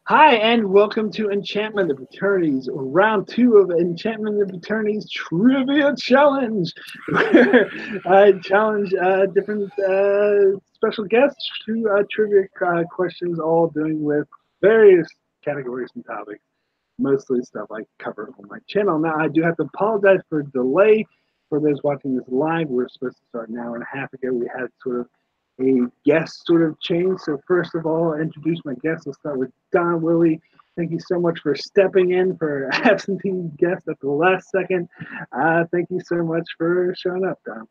Hi, and welcome to Enchantment of Eternities, or round two of Enchantment of Eternities Trivia Challenge, where I challenge different special guests to trivia questions, all dealing with various categories and topics, mostly stuff I cover on my channel. Now, I do have to apologize for delay for those watching this live. We were supposed to start an hour and a half ago. We had sort of a guest sort of change. So first of all, I'll introduce my guest. Let's start with Don Willie. Thank you so much for stepping in for absentee guest at the last second. Thank you so much for showing up, Don.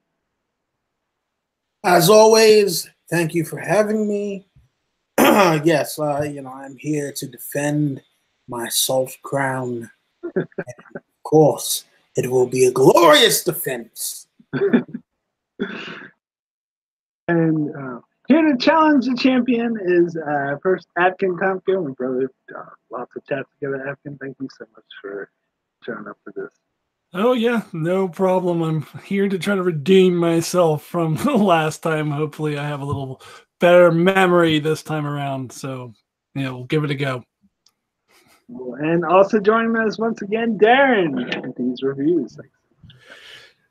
As always, thank you for having me. Yes, I'm here to defend my salt crown. And of course, it will be a glorious defense. And here to challenge the champion is first Atkin Tomko, my brother. Lots of chats together. Atkin, thank you so much for showing up for this. Oh yeah, no problem. I'm here to try to redeem myself from the last time. Hopefully I have a little better memory this time around. So, we'll give it a go. And also joining us once again, Darren, with these reviews.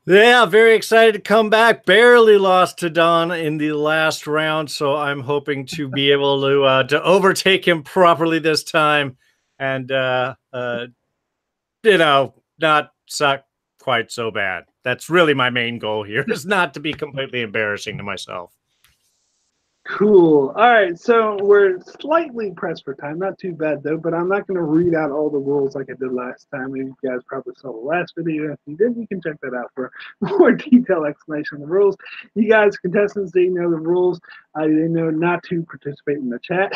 Yeah, very excited to come back. Barely lost to Don in the last round, so I'm hoping to be able to overtake him properly this time, and not suck quite so bad. That's really my main goal here, is not to be completely embarrassing to myself. Cool. All right, so we're slightly pressed for time. Not too bad, though, but I'm not going to read out all the rules like I did last time. You guys probably saw the last video. If you didn't, you can check that out for more detailed explanation of the rules. You guys, contestants, they know the rules. They know not to participate in the chat.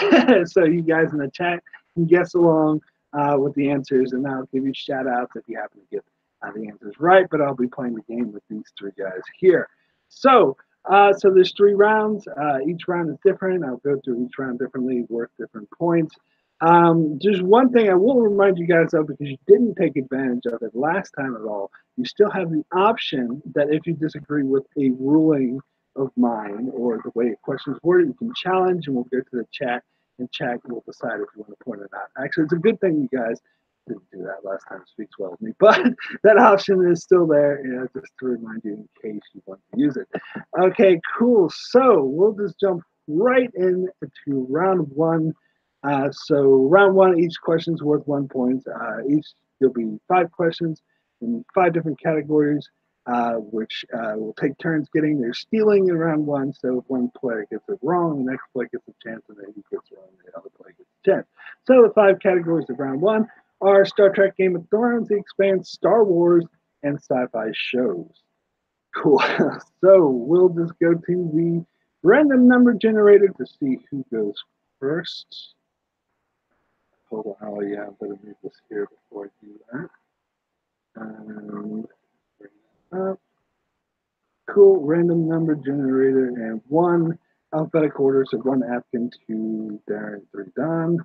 So you guys in the chat can guess along with the answers, and I'll give you shout-outs if you happen to get the answers right, but I'll be playing the game with these three guys here. So there's 3 rounds. Each round is different. I'll go through each round differently, worth different points. Just one thing I will remind you guys of, because you didn't take advantage of it last time at all, you still have the option that if you disagree with a ruling of mine or the way a question is worded, you can challenge, and we'll go to the chat, and chat will decide if you want to point it out. Actually, it's a good thing you guys didn't do that last time. Speaks well of me, but that option is still there, just to remind you in case you want to use it. Okay, cool. So we'll just jump right into round one. So round one, each question is worth 1 point. There'll be 5 questions in 5 different categories, which will take turns getting. They're stealing in round one. So if one player gets it wrong, the next player gets a chance, and then he gets it wrong, the other player gets a chance. So the 5 categories of round one are Star Trek, Game of Thrones, The Expanse, Star Wars, and sci-fi shows. Cool. So we'll just go to the random number generator to see who goes first. Hold on. Oh, yeah, I better move this here before I do that. Bring that up. Cool. Random number generator and 1 alphabetical order. So 1 Afghan, 2 Darren, 3 Don.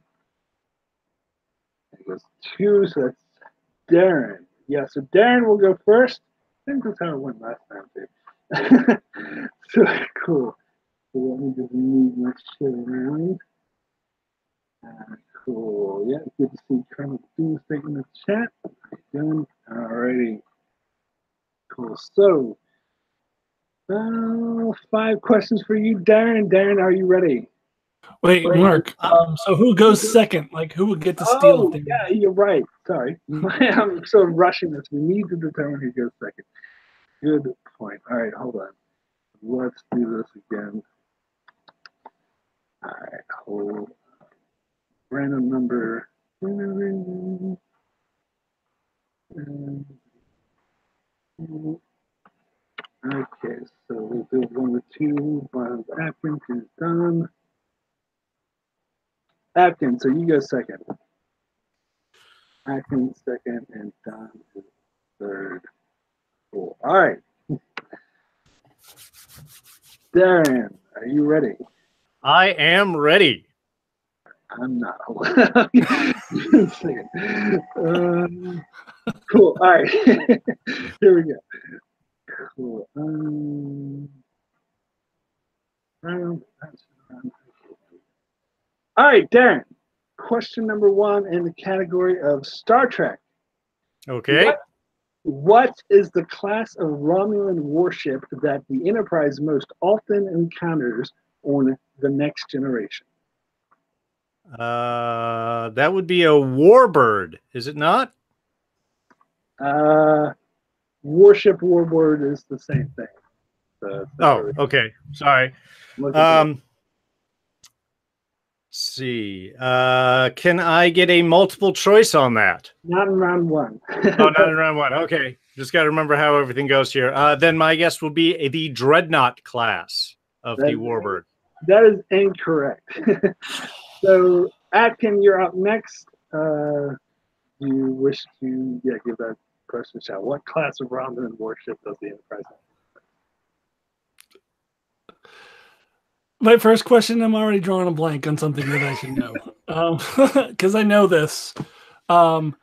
It goes 2, so that's Darren. Yeah, so Darren will go first. I think that's how it went last time, too. So cool. So let me just move my shit around. Cool. Yeah, good to see Colonel Doomsday in the chat. How you doing? Alrighty. Cool. So, 5 questions for you, Darren. Darren, are you ready? Wait, Mark. So who goes second? Like, who would get to steal? Oh, yeah, you're right. Sorry. I'm so rushing this. We need to determine who goes second. Good point. All right, hold on. Let's do this again. All right, hold. Random number. Okay, so we'll do 1 with 2. One with Atkins is done. Atkins, so you go second. Atkins second, and Don is third. Cool. All right. Darren, are you ready? I am ready. I'm not. Cool. All right. Here we go. Cool. All right, Darren. question number 1 in the category of Star Trek. Okay. What is the class of Romulan warship that the Enterprise most often encounters on The Next Generation? That would be a warbird, is it not? Warship, warbird is the same thing. So, okay. Sorry. Let's see. Can I get a multiple choice on that? Not in round 1. Oh, not in round 1. Okay. Just got to remember how everything goes here. Then my guess will be the Dreadnought class of the warbird. That is incorrect. So, Atkin, you're up next. Do you wish to give that person a shot? What class of Romulan warship does the Enterprise have? My first question, I'm already drawing a blank on something that I should know. Because I know this. Is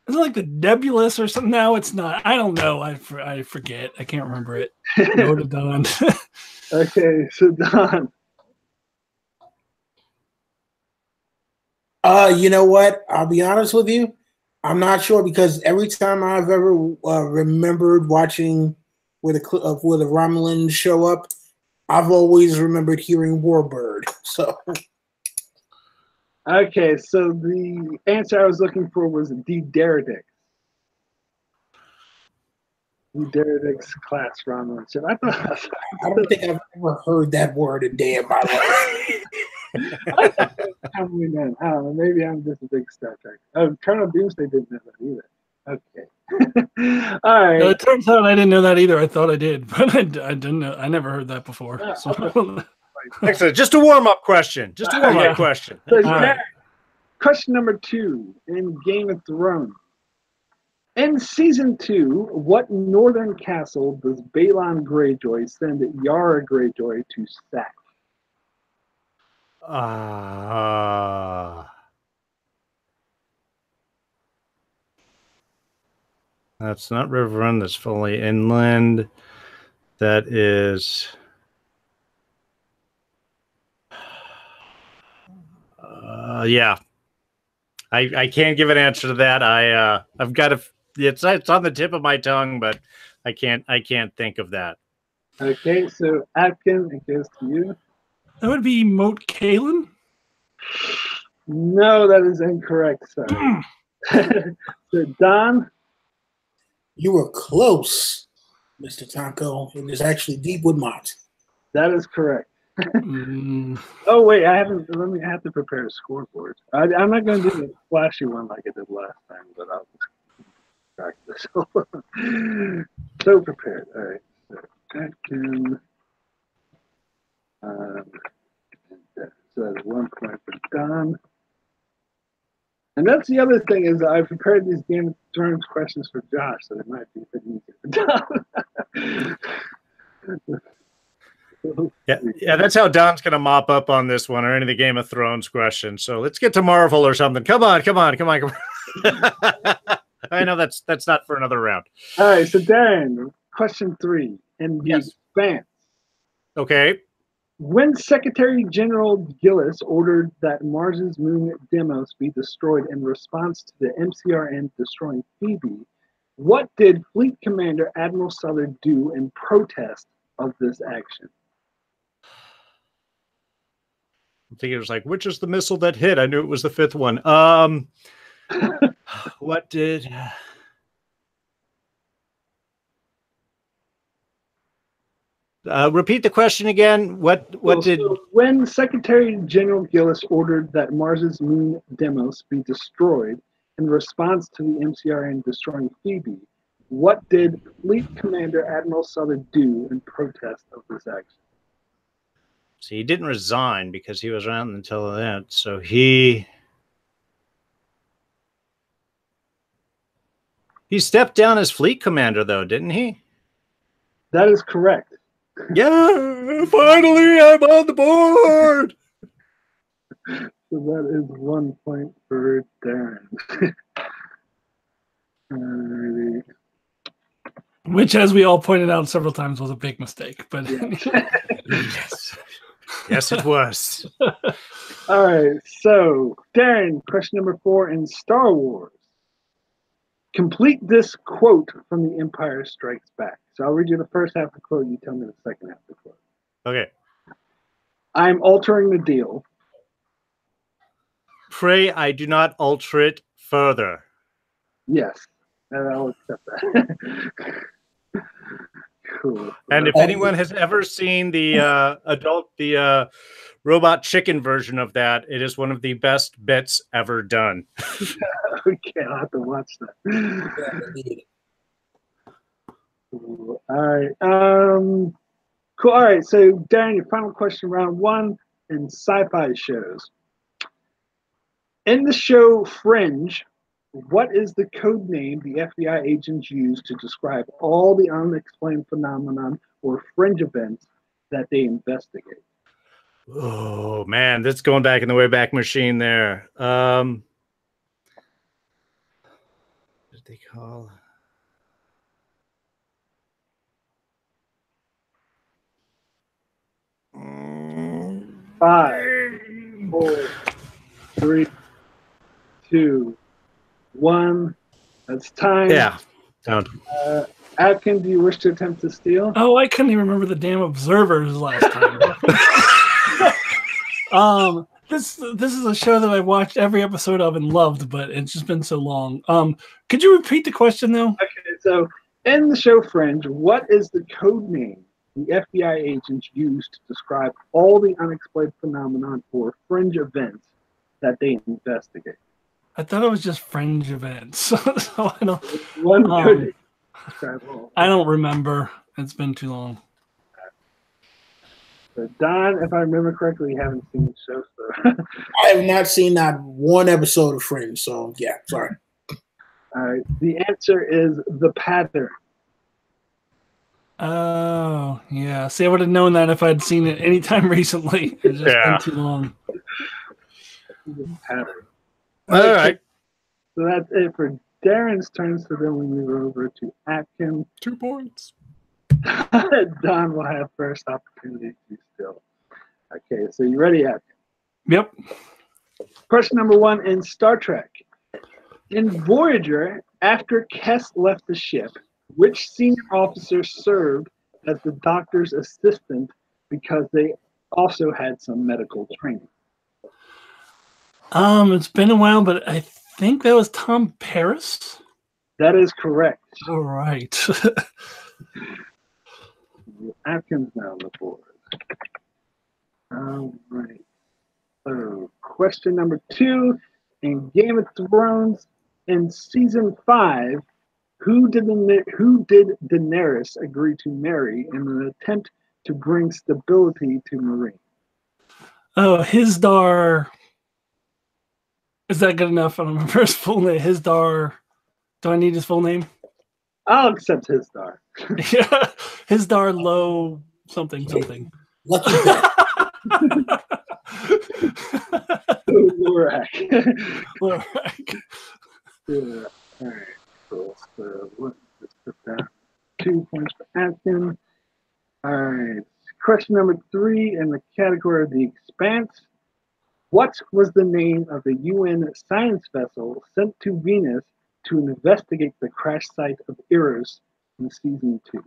it like the Nebulous or something? No, it's not. I don't know. I forget. I can't remember it. Go to Don. Okay, so Don. You know what? I'll be honest with you. I'm not sure, because every time I've ever remembered watching where the Romulans show up, I've always remembered hearing Warbird. So, okay, so the answer I was looking for was D. Deradix. D. Deradix class Romulan ship. I don't think I've ever heard that word a day in my life. I don't know. Maybe I'm just a big Star Trek. Oh, Colonel Doomsday didn't know that either. Okay. All right. No, it turns out I didn't know that either. I thought I did, but I didn't know. I never heard that before. So. Excellent. Just a warm-up question. Just a warm-up question. So, question number 2 in Game of Thrones. In season 2, what northern castle does Balon Greyjoy send Yara Greyjoy to sack? That's not Riverrun. That's fully inland. That is. Yeah. I can't give an answer to that. I've got to. It's on the tip of my tongue, but I can't think of that. Okay, so Atkin, it goes to you. That would be Moat Kalen? No, that is incorrect, sir. So Don? You were close, Mr. Tonko. It was actually Deepwood Mott. That is correct. Oh, wait, I have to prepare a scoreboard. I'm not going to do the flashy one like I did last time, but I'll practice. So prepared. All right. So Atkin. So that's 1 point for Don. And that's the other thing, is I prepared these Game of Thrones questions for Josh, so it might be a bit easier for Don. Yeah, that's how Don's going to mop up on this one or any of the Game of Thrones questions. So let's get to Marvel or something. Come on. I know that's not for another round. All right, so Darren, question 3 in the Expanse. Okay. When Secretary General Gillis ordered that Mars's moon Deimos be destroyed in response to the MCRN destroying Phoebe, what did Fleet Commander Admiral Sullard do in protest of this action? I think it was like, which is the missile that hit? I knew it was the 5th one. What did... repeat the question again. What did... So when Secretary General Gillis ordered that Mars's moon Deimos be destroyed in response to the MCRN destroying Phoebe, what did Fleet Commander Admiral Sullard do in protest of this action? So he didn't resign because he was around until then. So he stepped down as fleet commander, though, didn't he? That is correct. Yeah, finally, I'm on the board. So that is 1 point for Darren. Which, as we all pointed out several times, was a big mistake. But yes, it was. All right, so Darren, question number 4 in Star Wars. Complete this quote from The Empire Strikes Back. So I'll read you the first half of the quote, you tell me the second half of the quote. Okay. I'm altering the deal. Pray I do not alter it further. Yes, and I'll accept that. Cool. And if anyone has ever seen the robot chicken version of that, it is one of the best bits ever done. Okay, I'll have to watch that. Cool. All right. Cool. All right. So, Darren, your final question, round 1 in sci-fi shows. In the show Fringe, what is the code name the FBI agents use to describe all the unexplained phenomenon or fringe events that they investigate? Oh man, that's going back in the Wayback Machine there. What did they call? 5, 4, 3, 2, 1. That's time. Yeah. Sound. Atkin, do you wish to attempt to steal? Oh, I couldn't even remember the damn observers last time. This is a show that I watched every episode of and loved, but it's just been so long. Could you repeat the question though? Okay, so in the show Fringe, what is the code name the FBI agents use to describe all the unexplained phenomenon or fringe events that they investigate? I thought it was just fringe events. So I don't. One code describe all. I don't remember. It's been too long. So Don, if I remember correctly, you haven't seen the show, so I have not seen that one episode of Fringe, so yeah, sorry. all right. The answer is the pattern. Oh, yeah. See, I would have known that if I'd seen it anytime recently. It's just been too long. The pattern. All right. So that's it for Darren's turn. So then we move over to Atkin. 2 points. Don will have first opportunity to steal. Okay, so you ready, Atkin? Yep. Question number 1 in Star Trek. In Voyager, after Kess left the ship, which senior officer served as the doctor's assistant because they also had some medical training? It's been a while, but I think that was Tom Paris. That is correct. All right. Atkins now on the board. All right. So, question number 2 in Game of Thrones in season 5. Who did Daenerys agree to marry in an attempt to bring stability to Marine? Oh, Hisdar. Is that good enough? I don't remember his full name. Hisdar. Do I need his full name? I'll accept Hisdar. Yeah. Hisdar Low something. Lucky bet. Lorak. Lorak. Yeah. All right. Cool. So let's put that 2 points for Atkin. All right. Question number 3 in the category of The Expanse. What was the name of the UN science vessel sent to Venus to investigate the crash site of Eros in season 2?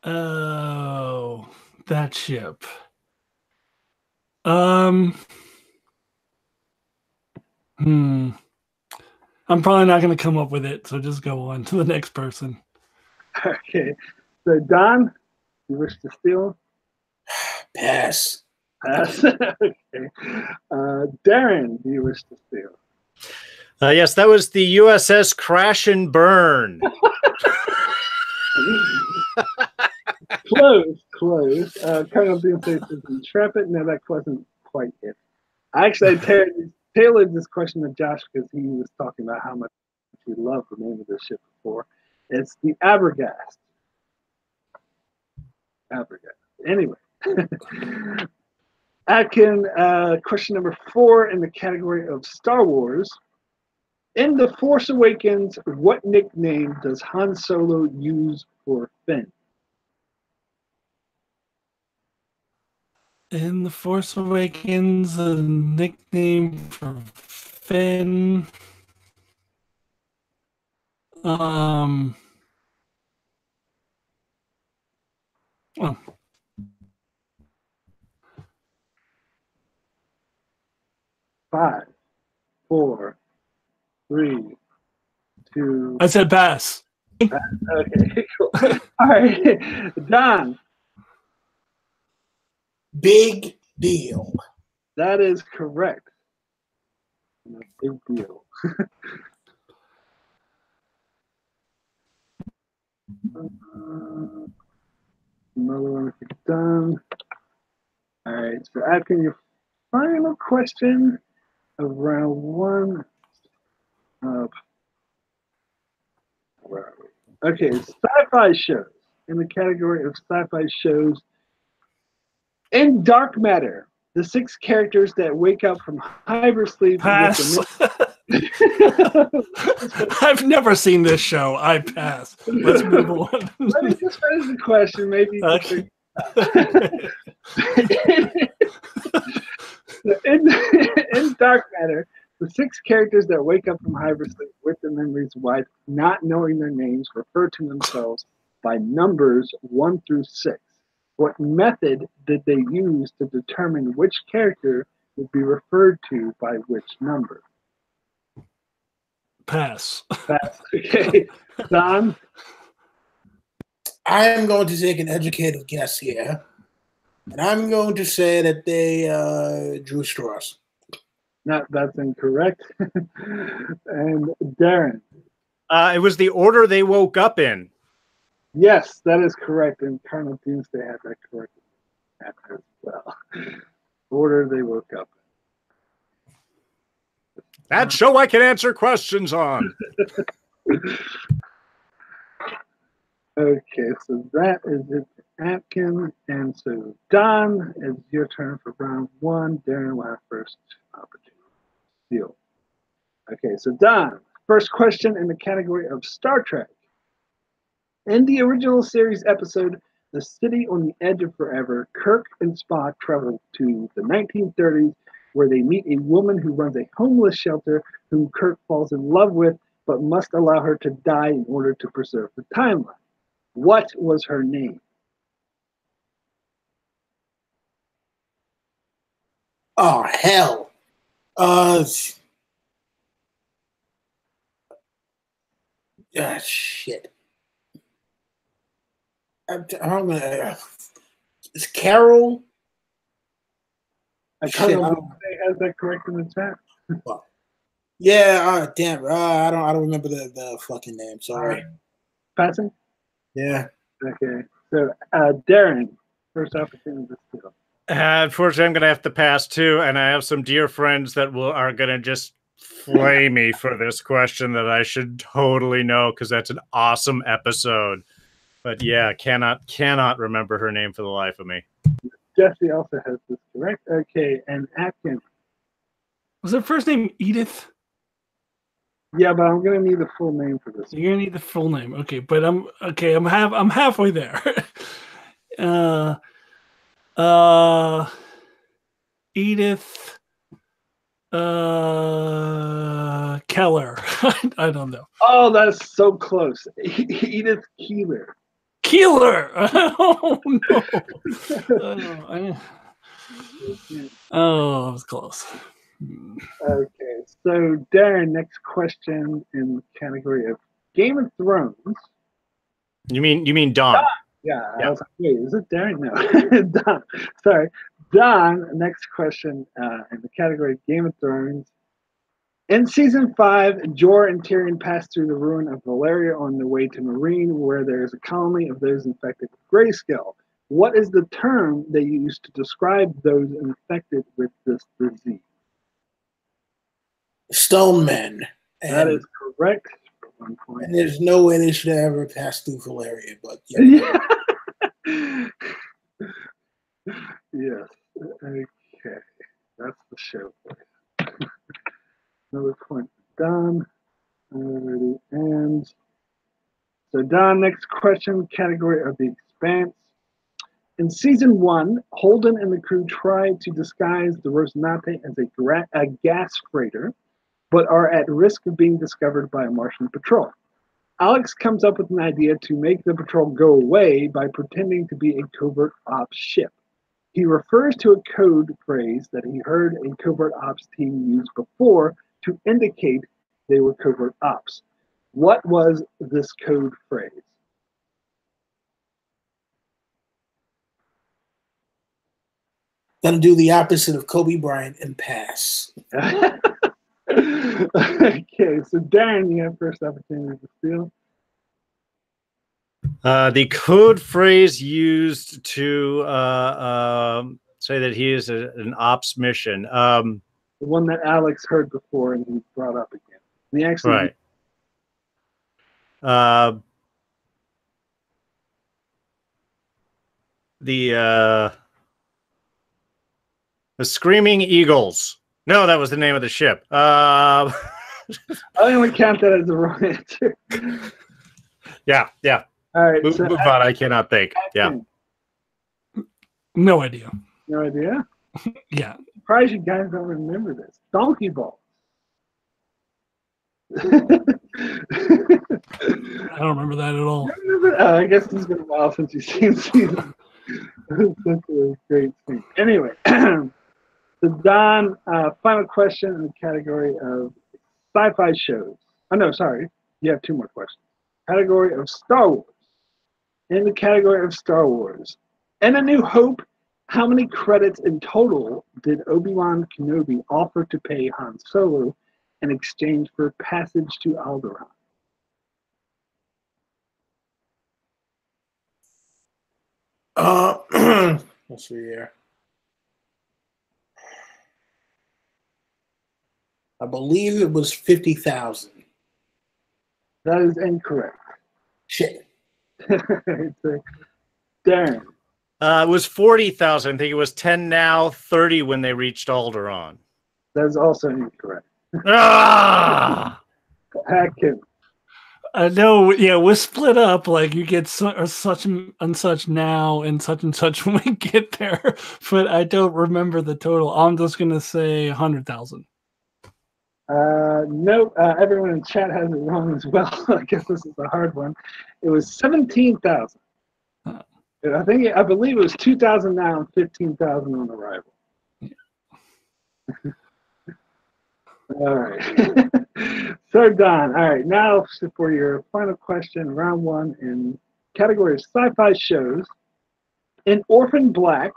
Oh, that ship. I'm probably not going to come up with it, so just go on to the next person. Okay. So, Don, you wish to steal? Pass. Pass. Okay. Darren, do you wish to steal? Yes, that was the USS Crash and Burn. Close. Colonel Doomsday says Intrepid. No, that wasn't quite it. I actually tailored this question to Josh because he was talking about how much he loved the name of this ship before. It's the Abergast. Anyway. Atkin, question number 4 in the category of Star Wars. In The Force Awakens, what nickname does Han Solo use for Finn? In The Force Awakens, a nickname for Finn. Oh. 5, 4, 3, 2. I said pass. Okay, cool. All right, Don. Big deal. That is correct. Big deal. Another one if it's done. All right, so asking your final question of round 1. Where are we? Okay, sci-fi shows. In the category of sci-fi shows, in Dark Matter, the 6 characters that wake up from hypersleep. Pass. I've never seen this show. I pass. Let's move on. Let me just finish the question. Maybe you can in Dark Matter, the 6 characters that wake up from hypersleep with their memories wiped, not knowing their names, refer to themselves by numbers 1 through 6. What method did they use to determine which character would be referred to by which number? Pass. Pass. Okay. Don? I am going to take an educated guess here. And I'm going to say that they drew straws. No, that's incorrect. And Darren? It was the order they woke up in. Yes, that is correct. And Colonel Doomsday had that correct as well. Order they woke up in. That show I can answer questions on. Okay, so that is it for Atkin. And so, Don, it's your turn for round 1. Darren will have first opportunity. Deal. Okay, so Don, first question in the category of Star Trek. In the original series episode, The City on the Edge of Forever, Kirk and Spock travel to the 1930s where they meet a woman who runs a homeless shelter whom Kirk falls in love with but must allow her to die in order to preserve the timeline. What was her name? Oh, hell. Shit. I'm gonna. Is Carol? I Shit, don't know if has that correct in the chat. Yeah, damn. I don't remember the fucking name. Sorry. Passing? Yeah. Okay. So, Darren, first opportunity to steal. Unfortunately, I'm going to have to pass too, and I have some dear friends that are going to just flay me for this question that I should totally know because that's an awesome episode. But yeah, cannot remember her name for the life of me. Jesse also has this correct. Okay, and Atkin. Was her first name Edith? Yeah, but I'm gonna need the full name for this. You're gonna need the full name. Okay, but I'm halfway there. Edith Keller. I don't know. Oh, that's so close. Edith Keeler. Keeler. Oh no. Oh, that was close. Okay, so Darren, next question in the category of Game of Thrones. You mean Don? Yeah, I was like, wait, is it Darren? No, Don. Sorry, Don. Next question in the category of Game of Thrones. In season 5, Jorah and Tyrion pass through the ruin of Valyria on their way to Meereen, where there is a colony of those infected with grayscale. What is the term they use to describe those infected with this disease? Stone Men. That is correct. For 1 point. And there's no way they should have ever passed through Valyria, but yeah. Yes. Okay. That's the show for you. Another point for Don. Already ends. So Don, next question, category of The Expanse. In season 1, Holden and the crew try to disguise the Rosinante as a gas freighter, but are at risk of being discovered by a Martian patrol. Alex comes up with an idea to make the patrol go away by pretending to be a covert ops ship. He refers to a code phrase that he heard a covert ops team use before to indicate they were covert ops. What was this code phrase? Gonna do the opposite of Kobe Bryant and pass. Okay, so Darren, you have first opportunity to steal. The code phrase used to say that he is an ops mission. The one that Alex heard before and he brought up again. And he actually the Screaming Eagles. No, that was the name of the ship. I only count that as the wrong answer. Yeah. All right. Move on. I cannot think. Yeah. No idea. No idea? Yeah. I'm surprised you guys don't remember this. Donkey Ball. I don't remember that at all. I guess it's been a while since you've seen season. That's a great scene. Anyway, so Don, final question in the category of sci-fi shows. Oh, no, sorry. You have two more questions. Category of Star Wars. In the category of Star Wars. In A New Hope, how many credits in total did Obi-Wan Kenobi offer to pay Han Solo in exchange for passage to Alderaan? Let's see here. I believe it was 50,000. That is incorrect. Shit. Darren. It was 40,000. I think it was 10 now, 30 when they reached Alderaan. That is also incorrect. Ah! Atkins. No, yeah, we're split up. Like you get such and such now, and such when we get there. But I don't remember the total. I'm just gonna say 100,000. No, everyone in chat has it wrong as well. I guess this is a hard one. It was 17,000. I believe it was 2,000 now and 15,000 on arrival. Yeah. All right. So Don, all right, now for your final question, round one in category of sci-fi shows. In Orphan Black,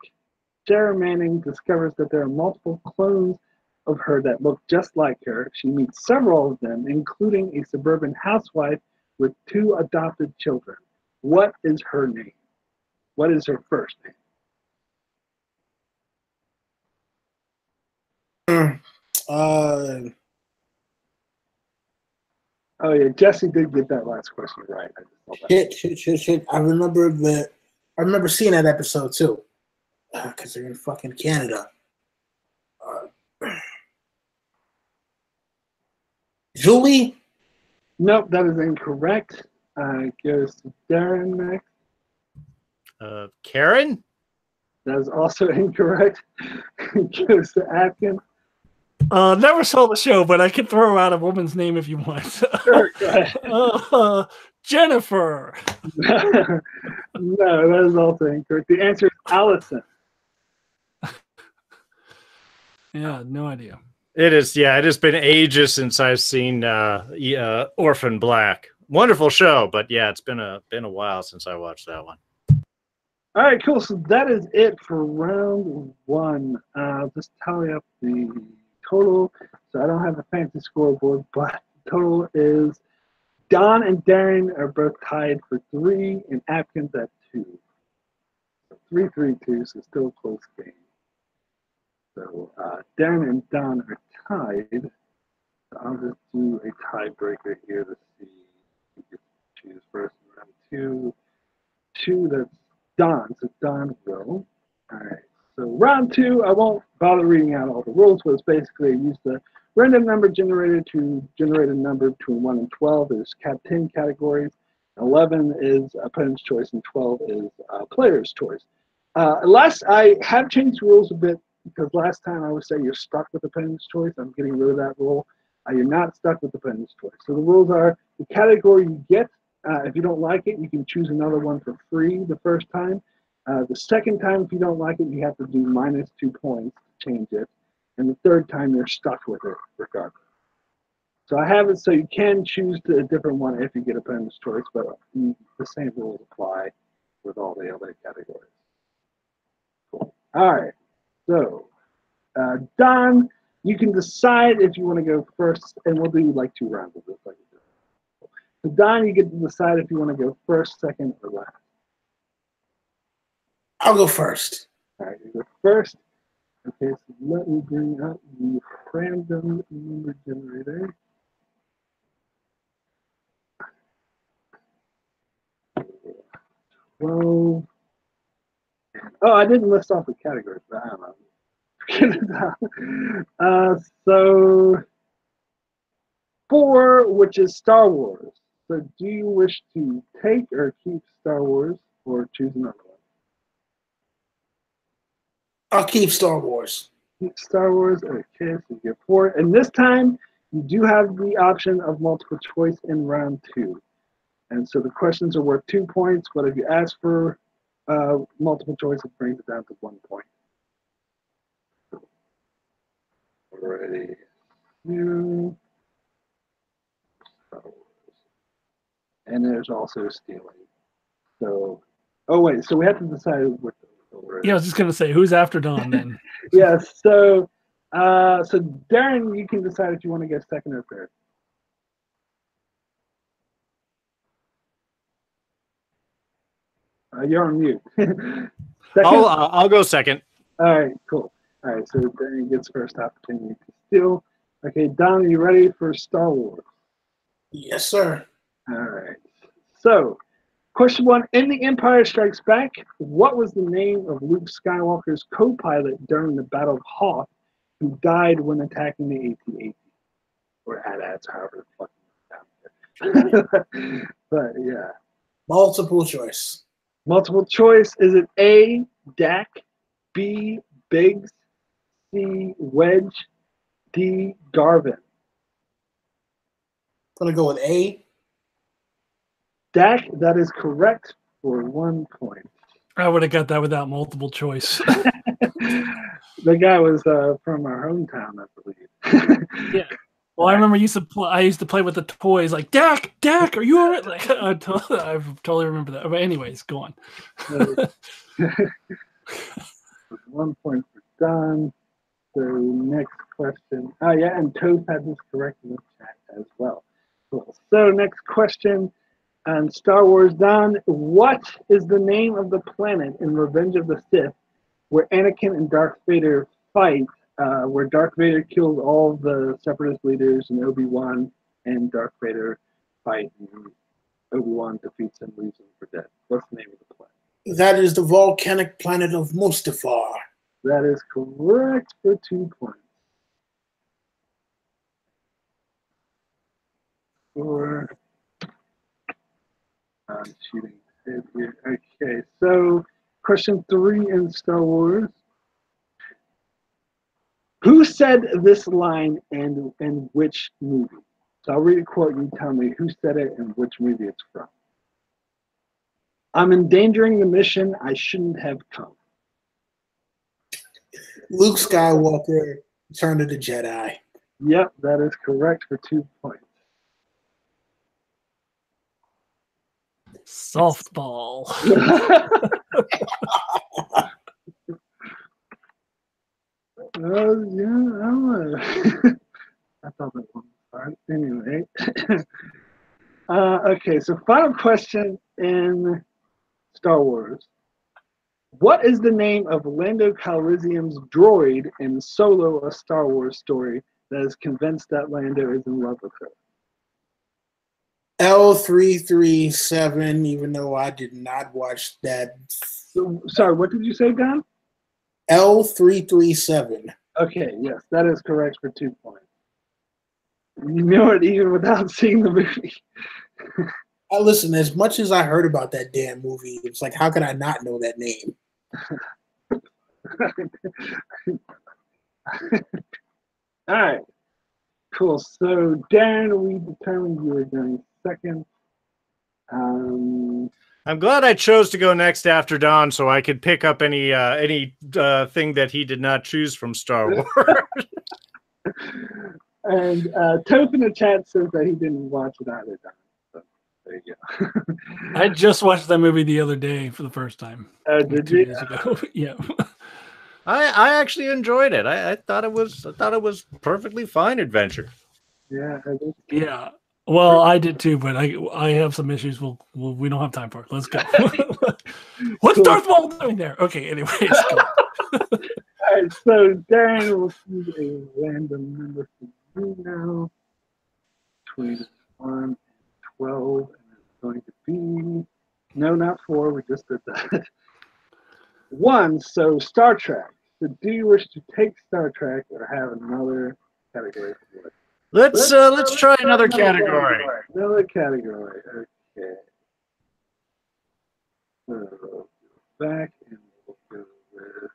Sarah Manning discovers that there are multiple clones of her that look just like her. She meets several of them, including a suburban housewife with 2 adopted children. What is her name? What is her first name? Oh yeah, Jesse did get that last question right. Shit. I remember seeing that episode too, because they're in fucking Canada. Julie? Nope, that is incorrect. Goes to Darren next. Karen? That is also incorrect. Goes to Atkins. Never saw the show, but I can throw out a woman's name if you want. Sure, go ahead. Jennifer. No, that is also incorrect. The answer is Allison. Yeah, no idea. It is, yeah. It has been ages since I've seen Orphan Black. Wonderful show, but yeah, it's been a while since I watched that one. All right, cool. So that is it for round one. Just tally up the total. So I don't have a fancy scoreboard, but the total is Don and Darren are both tied for 3, and Atkins at 2. 3-3-2, so still a close game. So Darren and Don are tied. So I'll just do a tiebreaker here to see who gets to choose first. Round 2. 2, that's Don. So Don will. All right. So round 2, I won't bother reading out all the rules, but it's basically use the random number generator to generate a number between 1 and 12. There's 10 categories. 11 is opponent's choice, and 12 is player's choice. Unless I have changed the rules a bit, because last time I would say you're stuck with the Penman's Choice. I'm getting rid of that rule. You're not stuck with the Penman's Choice. So the rules are the category you get. If you don't like it, you can choose another one for free the first time. The second time, if you don't like it, you have to do -2 points to change it. And the third time, you're stuck with it regardless. So I have it so you can choose a different one if you get a Penman's Choice, but the same rules apply with all the other categories. Cool. All right. So, Don, you can decide if you want to go first, and we'll do like 2 rounds of this. So, Don, you get to decide if you want to go first, second, or last. I'll go first. All right, you go first. Okay, so let me bring up the random number generator. Well, oh, I didn't list off the categories, but I don't know. So 4, which is Star Wars. So do you wish to take or keep Star Wars or choose another one? I'll keep Star Wars. Keep Star Wars. Okay, so you get 4. And this time, you do have the option of multiple choice in round 2. And so the questions are worth 2 points, but if you ask for multiple choice, it brings it down to 1 point. Ready. And there's also stealing. So, oh wait, so we have to decide what the order is. Yeah, I was just gonna say, who's after Don then? Yes. So, so Darren, you can decide if you want to get second or third. You're on mute. I'll go second. All right, cool. All right, so Darren gets first opportunity to steal. Okay, Don, are you ready for Star Wars? Yes, sir. All right. So, question 1. In The Empire Strikes Back, what was the name of Luke Skywalker's co-pilot during the Battle of Hoth who died when attacking the AT-AT? Or AT-ATs, however the fuck down there. But, yeah. Multiple choice. Multiple choice. Is it A, Dak, B, Biggs, C, Wedge, D, Garvin? I'm going to go with A. Dak, that is correct for 1 point. I would have got that without multiple choice. The guy was from our hometown, I believe. Yeah. Well, I remember I used to play with the toys like, Dak, are you all right? Like, I totally remember that. But anyways, go on. 1 point for Don. So next question. Oh yeah, and Toast had this correct in the chat as well. Cool. So next question on Star Wars, Don. What is the name of the planet in Revenge of the Sith where Anakin and Darth Vader fight? Where Darth Vader kills all the Separatist leaders and Obi-Wan and Darth Vader fight, and Obi-Wan defeats him, leaves him for dead. What's the name of the planet? That is the volcanic planet of Mustafar. That is correct for 2 points. I'm shooting ahead here. Okay, so question 3 in Star Wars. Who said this line and in which movie? So I'll read a quote and you tell me who said it and which movie it's from. I'm endangering the mission. I shouldn't have come. Luke Skywalker, Return of the Jedi. Yep, that is correct for 2 points. Softball. Yeah, I thought that one was hard. Anyway. Okay, so final question in Star Wars. What is the name of Lando Calrissian's droid in Solo, a Star Wars story, that is convinced that Lando is in love with her? L337, even though I did not watch that. Sorry, what did you say, Don? L337. Okay, yes, that is correct for 2 points. You know it even without seeing the movie. Listen, as much as I heard about that damn movie, it's like, how could I not know that name? All right. Cool. So, Darren, we determined you were going second. I'm glad I chose to go next after Don, so I could pick up any thing that he did not choose from Star Wars. And Toph in the chat says that he didn't watch it either. Don. So there you go. I just watched that movie the other day for the first time. Did 2 you? days ago. Yeah. I actually enjoyed it. I thought it was perfectly fine adventure. Yeah. Yeah. Well, I did too, but I have some issues. We don't have time for it. Let's go. What's Darth Maul doing there? Okay. Anyways, go. All right. So Darren will choose a random number for you now. Between 1 and 12, and it's going to be not 4. We just did that. 1. So Star Trek. So do you wish to take Star Trek or have another category for it? Let's try another category. Another category. Okay. So back and we'll go with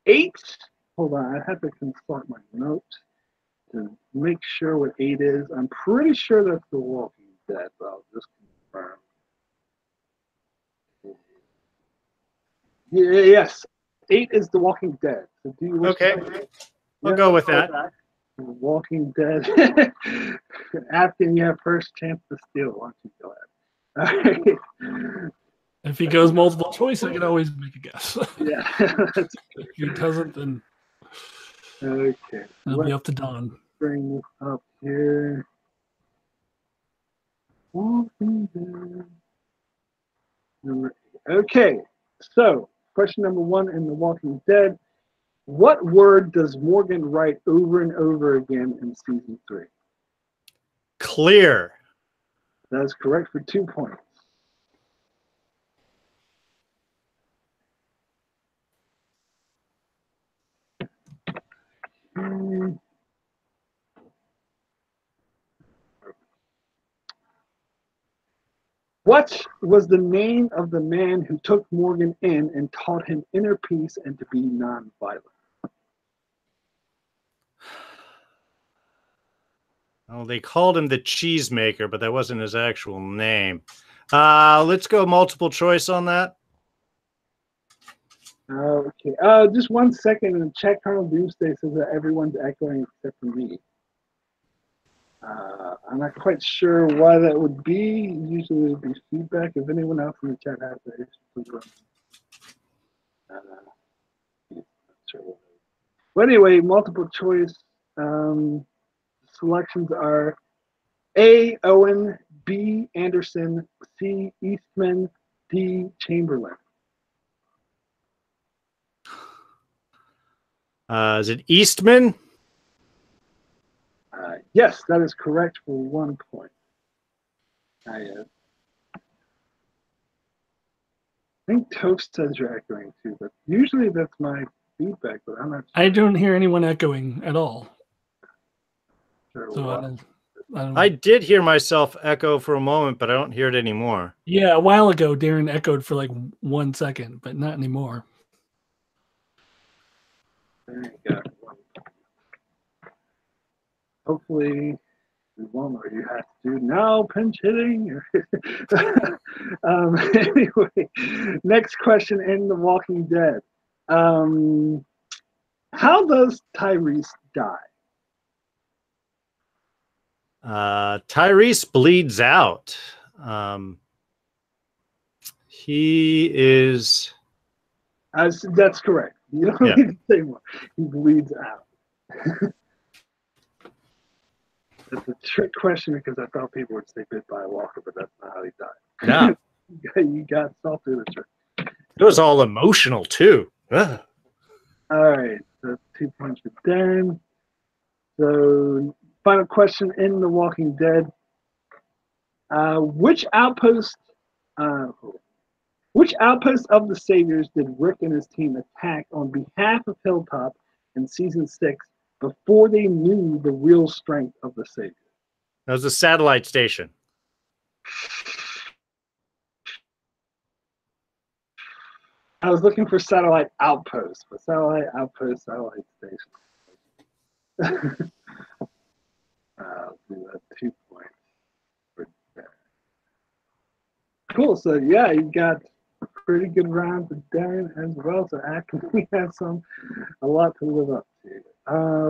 8. Hold on, I have to consult my notes to make sure what 8 is. I'm pretty sure that's The Walking Dead, but I'll just confirm. Yes, 8 is The Walking Dead. So do you wish to I'll go with that. Walking Dead. Afton, you have first chance to steal. Why don't you go ahead? All right. If he goes multiple choice, I can always make a guess. Yeah. If he doesn't, then Okay. it'll be up to Don. Bring this up here. Walking Dead. Number 8. Okay. So, question number 1 in The Walking Dead. What word does Morgan write over and over again in season 3? Clear. That is correct for 2 points. What was the name of the man who took Morgan in and taught him inner peace and to be nonviolent? Oh, they called him the Cheesemaker, but that wasn't his actual name. Let's go multiple choice on that. Okay. Just 1 second. In the chat, Colonel Doomsday says that everyone's echoing except for me. I'm not quite sure why that would be. Usually it would be feedback. If anyone else in the chat has that issue, please let me know. Sure. Well, anyway, multiple choice selections are A. Owen, B. Anderson, C. Eastman, D. Chamberlain. Is it Eastman? Yes, that is correct for 1 point. I think Toast says you're echoing too, but usually that's my feedback, but I'm not sure. I don't hear anyone echoing at all. Sure So why. I don't. I did hear myself echo for a moment, but I don't hear it anymore. Yeah, a while ago, Darren echoed for like 1 second, but not anymore. There you go. Hopefully we won't, or you have to do now pinch hitting. Anyway, next question in The Walking Dead. How does Tyrese die? Tyrese bleeds out. He is. That's correct. You don't need to say more. He bleeds out. That's a trick question because I thought people would say bit by a walker, but that's not how he died. No. You got salt through the trick. It was all emotional too. Ugh. All right, so 2 points for Darren. So, final question in The Walking Dead. Which outpost of the Saviors did Rick and his team attack on behalf of Hilltop in season 6 before they knew the real strength of the Saviors? That was a satellite station. I was looking for satellite outpost, but satellite outpost, satellite station. I'll do that 2 points for that. Cool. So yeah, you got a pretty good round for Darren as well. So we have a lot to live up to.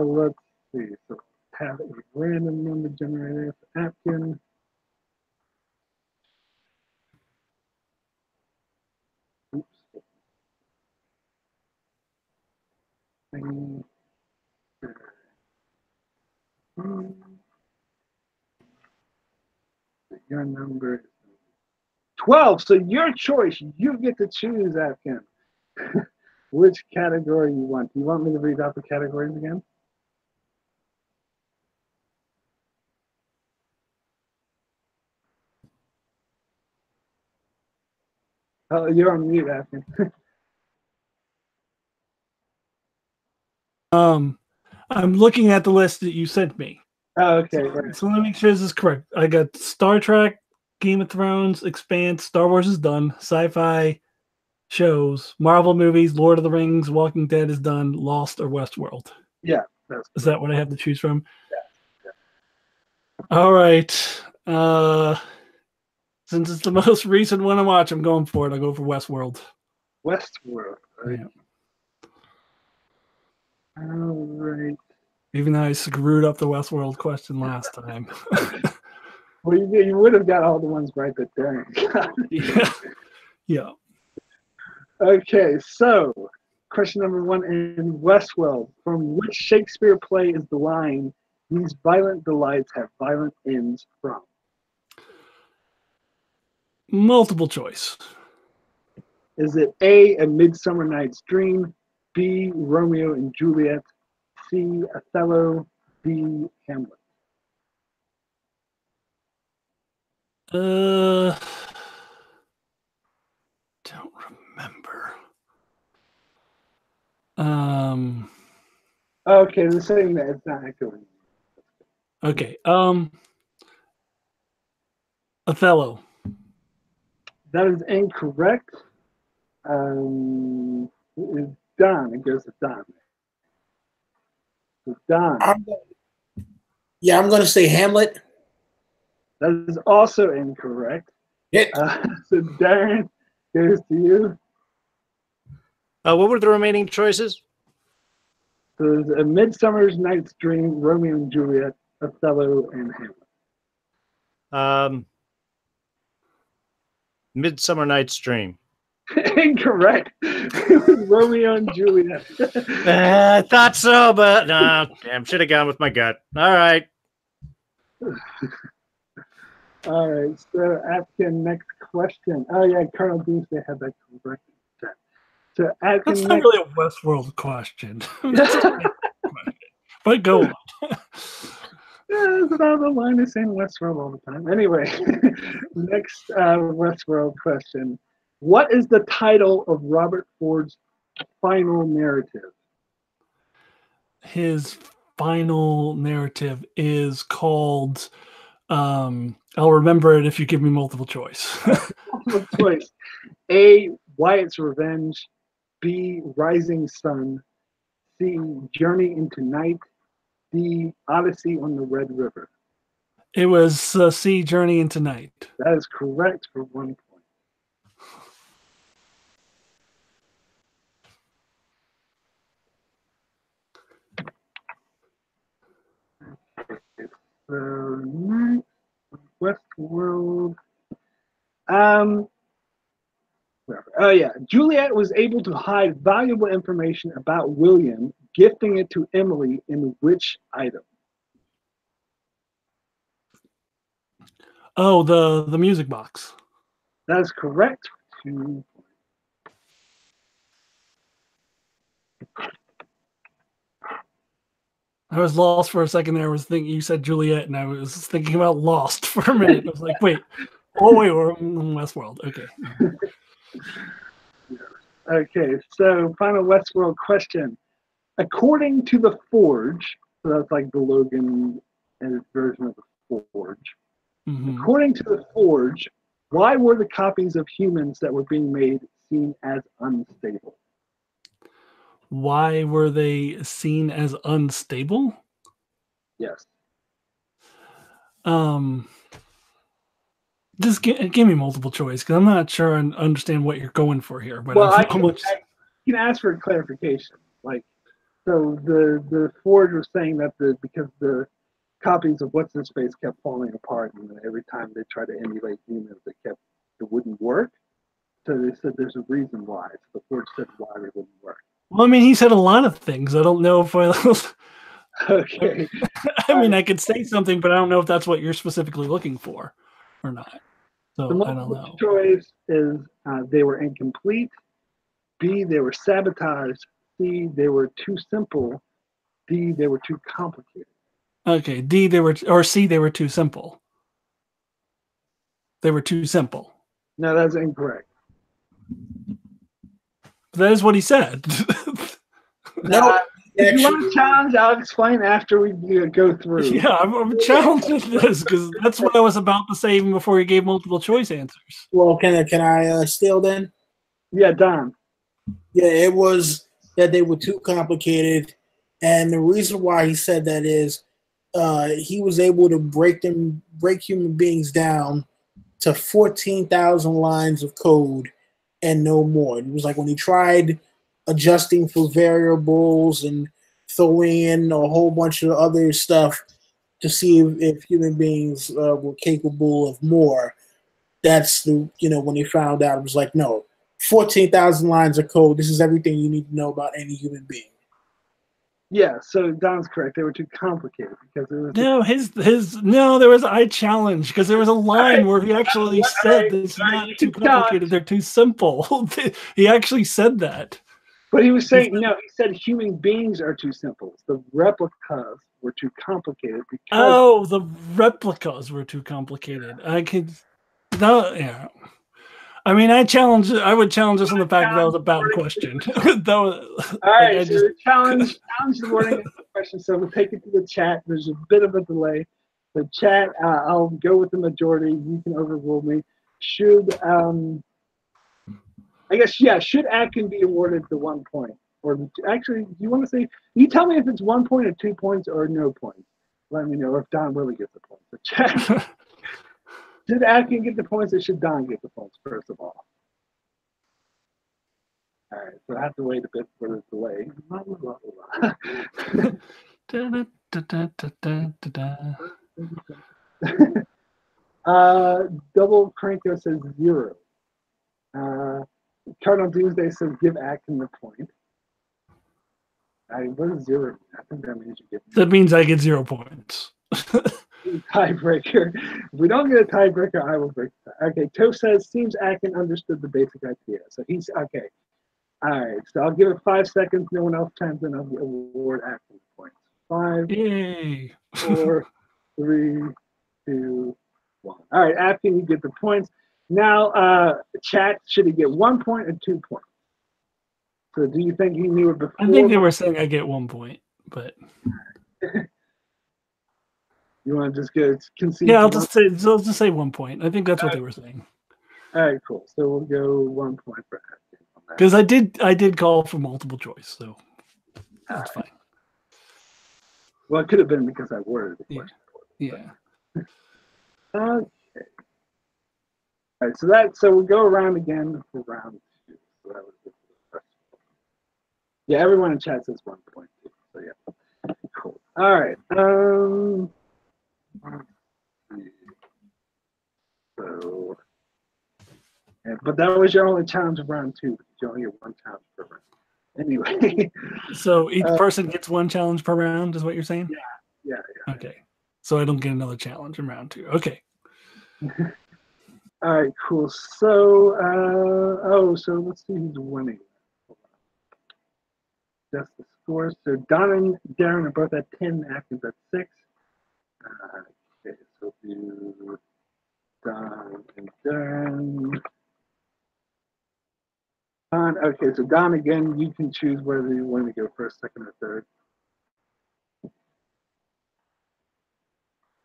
Let's see. So have a random number generator for Atkin. Oops. Your number is 12. So your choice. You get to choose, Atkin. Which category you want. Do you want me to read out the categories again? Oh, you're on mute, Atkin. I'm looking at the list that you sent me. Oh, okay. Right. So let me make sure this is correct. I got Star Trek, Game of Thrones, Expanse, Star Wars is done, sci-fi shows, Marvel movies, Lord of the Rings, Walking Dead is done, Lost, or Westworld. Yeah. Is that what I have to choose from? Yeah. All right. Since it's the most recent one I watch, I'm going for it. I'll go for Westworld. Westworld. Right? Yeah. All right. Even though I screwed up the Westworld question last time. Well, you would have got all the ones right that Darren got. Yeah. Okay, so question number 1 in Westworld. From which Shakespeare play is the line, "These violent delights have violent ends" from? Multiple choice. Is it A, A Midsummer Night's Dream, B, Romeo and Juliet, C, Othello, D, Hamlet? Don't remember. Okay, they're saying that it's not actually. Okay. Othello. That is incorrect. It's Don. It goes to Don. So Don. I'm going to say Hamlet. That is also incorrect. Yeah. So Darren, goes to you. What were the remaining choices? So there's A Midsummer's Night's Dream, Romeo and Juliet, Othello, and Hamlet. Midsummer Night's Dream. Incorrect. It was Romeo and Juliet. I thought so, but no, damn, should have gone with my gut. All right. All right, so Atkin, next question. Oh yeah, Colonel Doomsday had that correct. So Atkin, That's not really a Westworld question. But go on. Yeah, it's about the line of saying Westworld all the time. Anyway, next Westworld question. What is the title of Robert Ford's final narrative? His final narrative is called I'll remember it if you give me multiple choice. Multiple choice. A, Wyatt's Revenge. B, Rising Sun. C, Journey into Night. D, Odyssey on the Red River. It was C, Journey into Night. That is correct for 1 point. So next, Westworld. Oh yeah, Juliet was able to hide valuable information about William, gifting it to Emily in which item? Oh, the music box. That is correct. 2 points. I was lost for a second there. I was thinking you said Juliet, and I was thinking about Lost for a minute. I was like, wait, we're in Westworld. Okay. Okay, so final Westworld question. According to the Forge, so that's like the Logan version of the Forge. Mm-hmm. According to the Forge, why were the copies of humans that were being made seen as unstable. Why were they seen as unstable? Yes. Just give me multiple choice because I'm not sure I understand what you're going for here. But Well, I can ask for clarification. Like, so the Forge was saying that because the copies of what's in space kept falling apart, and every time they tried to emulate humans, it wouldn't work. So they said there's a reason why. So the Forge said why it wouldn't work. Well, I mean, he said a lot of things. I don't know if I. Okay. I mean, I could say something, but I don't know if that's what you're specifically looking for or not. So The I don't know. choice is they were incomplete. B, they were sabotaged. C, they were too simple. D, they were too complicated. Okay, D, or C, they were too simple. They were too simple. No, that's incorrect. That is what he said. No. If you want to challenge, I'll explain after we go through. Yeah, I'm challenging this because that's what I was about to say even before he gave multiple choice answers. Well, can I steal then? Yeah, Don. Yeah, it was that they were too complicated, and the reason why he said that is he was able to break human beings down to 14,000 lines of code and no more. It was like when he tried adjusting for variables and throwing in a whole bunch of other stuff to see if human beings were capable of more. That's when he found out, it was like, no, 14,000 lines of code. This is everything you need to know about any human being. Yeah, so Don's correct. They were too complicated because it was there was I challenge because there was a line where he actually said it's not too complicated, they're too simple. He actually said that. But he was saying, he said human beings are too simple. The replicas were too complicated because the replicas were too complicated. I mean, I would challenge us on the fact that that was a bad question. All right, so challenge the wording of the question. So we'll take it to the chat. There's a bit of a delay. The chat, I'll go with the majority. You can overrule me. Should Atkin be awarded the 1 point? Or actually, do you want to say? You tell me if it's 1 point or 2 points or no points. Let me know if Don really gets the points. The chat. Should Atkin get the points or should Don get the points, first of all? All right, so I have to wait a bit for the delay. Double Cranko says 0. Cardinal Doomsday says give Atkin the point. What is 0? I think that means you get. That means I get 0 points. Tiebreaker. If we don't get a tiebreaker, I will break the tie. Okay, Toe says seems Atkin understood the basic idea. So he's okay. All right, so I'll give it 5 seconds. No one else chimes in. I'll award Atkin points. 5, Yay. 4, 3, 2, 1. All right, Atkin, you get the points. Now, chat, should he get 1 point or 2 points? So do you think he knew it before? I think they were saying I get 1 point, but. You want to just concede? Yeah, I'll just say 1 point. I think that's what they were saying. All right, cool. So we'll go 1 point for Atkin. Because I did call for multiple choice, so that's fine. Well, it could have been because I worded the question. Yeah. Okay. All right, so we'll go around again for round 2. So that was the first one. Yeah, everyone in chat says 1 point too. So yeah, cool. All right. So, yeah, but that was your only challenge of round 2. You only get 1 challenge per round. Anyway. So each person gets 1 challenge per round, is what you're saying? Yeah. Okay. So I don't get another challenge in round 2. Okay. All right, cool. So, so let's see who's winning. That's the score. So Don and Darren are both at 10. Atkin's at 6. Okay, so do Don and Darren. Don, okay, so Don, again, you can choose whether you want to go first, second, or third.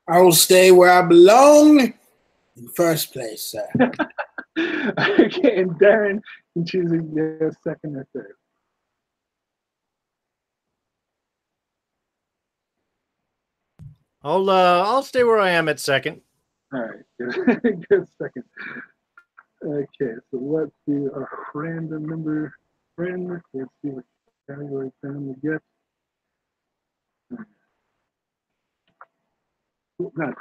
I will stay where I belong in first place, sir. Okay, and Darren, and choosing yes, second or third. I'll stay where I am at second. All right, good, good second. Okay, so let's do a random number friend. Let's see what category friend we get. Not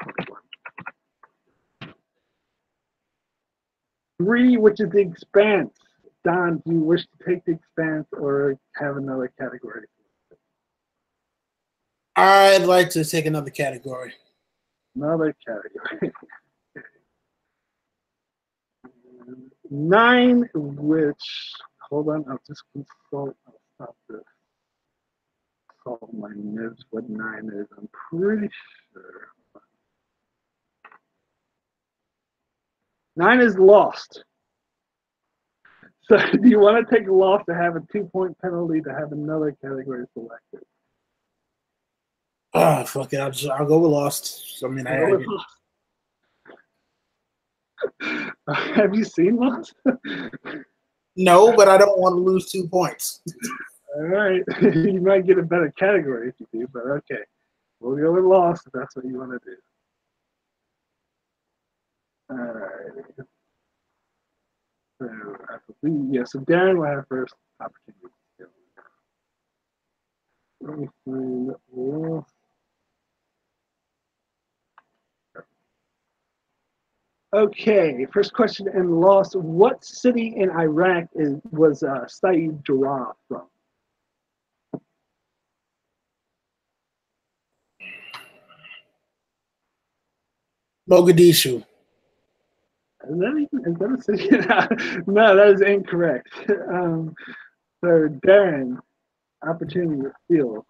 21. 3, which is the Expanse. Don, do you wish to take the Expanse or have another category? I'd like to take another category. Another category. 9, which, hold on, I'll just consult, I'll stop this. Consult my notes what 9 is, I'm pretty sure. 9 is Lost. So do you want to take Lost to have a 2-point penalty to have another category selected? Oh, fuck it. I'll go with Lost. I mean, Have you seen Lost? No, but I don't want to lose 2 points. All right. You might get a better category if you do, but okay. We'll go with Lost if that's what you want to do. All right. So, I believe, yeah, so Darren will have first opportunity. Let me find Lost. Okay, first question in Lost. What city in Iraq was Saeed Jarrah from? Mogadishu. Is that a city? No, that is incorrect. So Darren, opportunity to steal.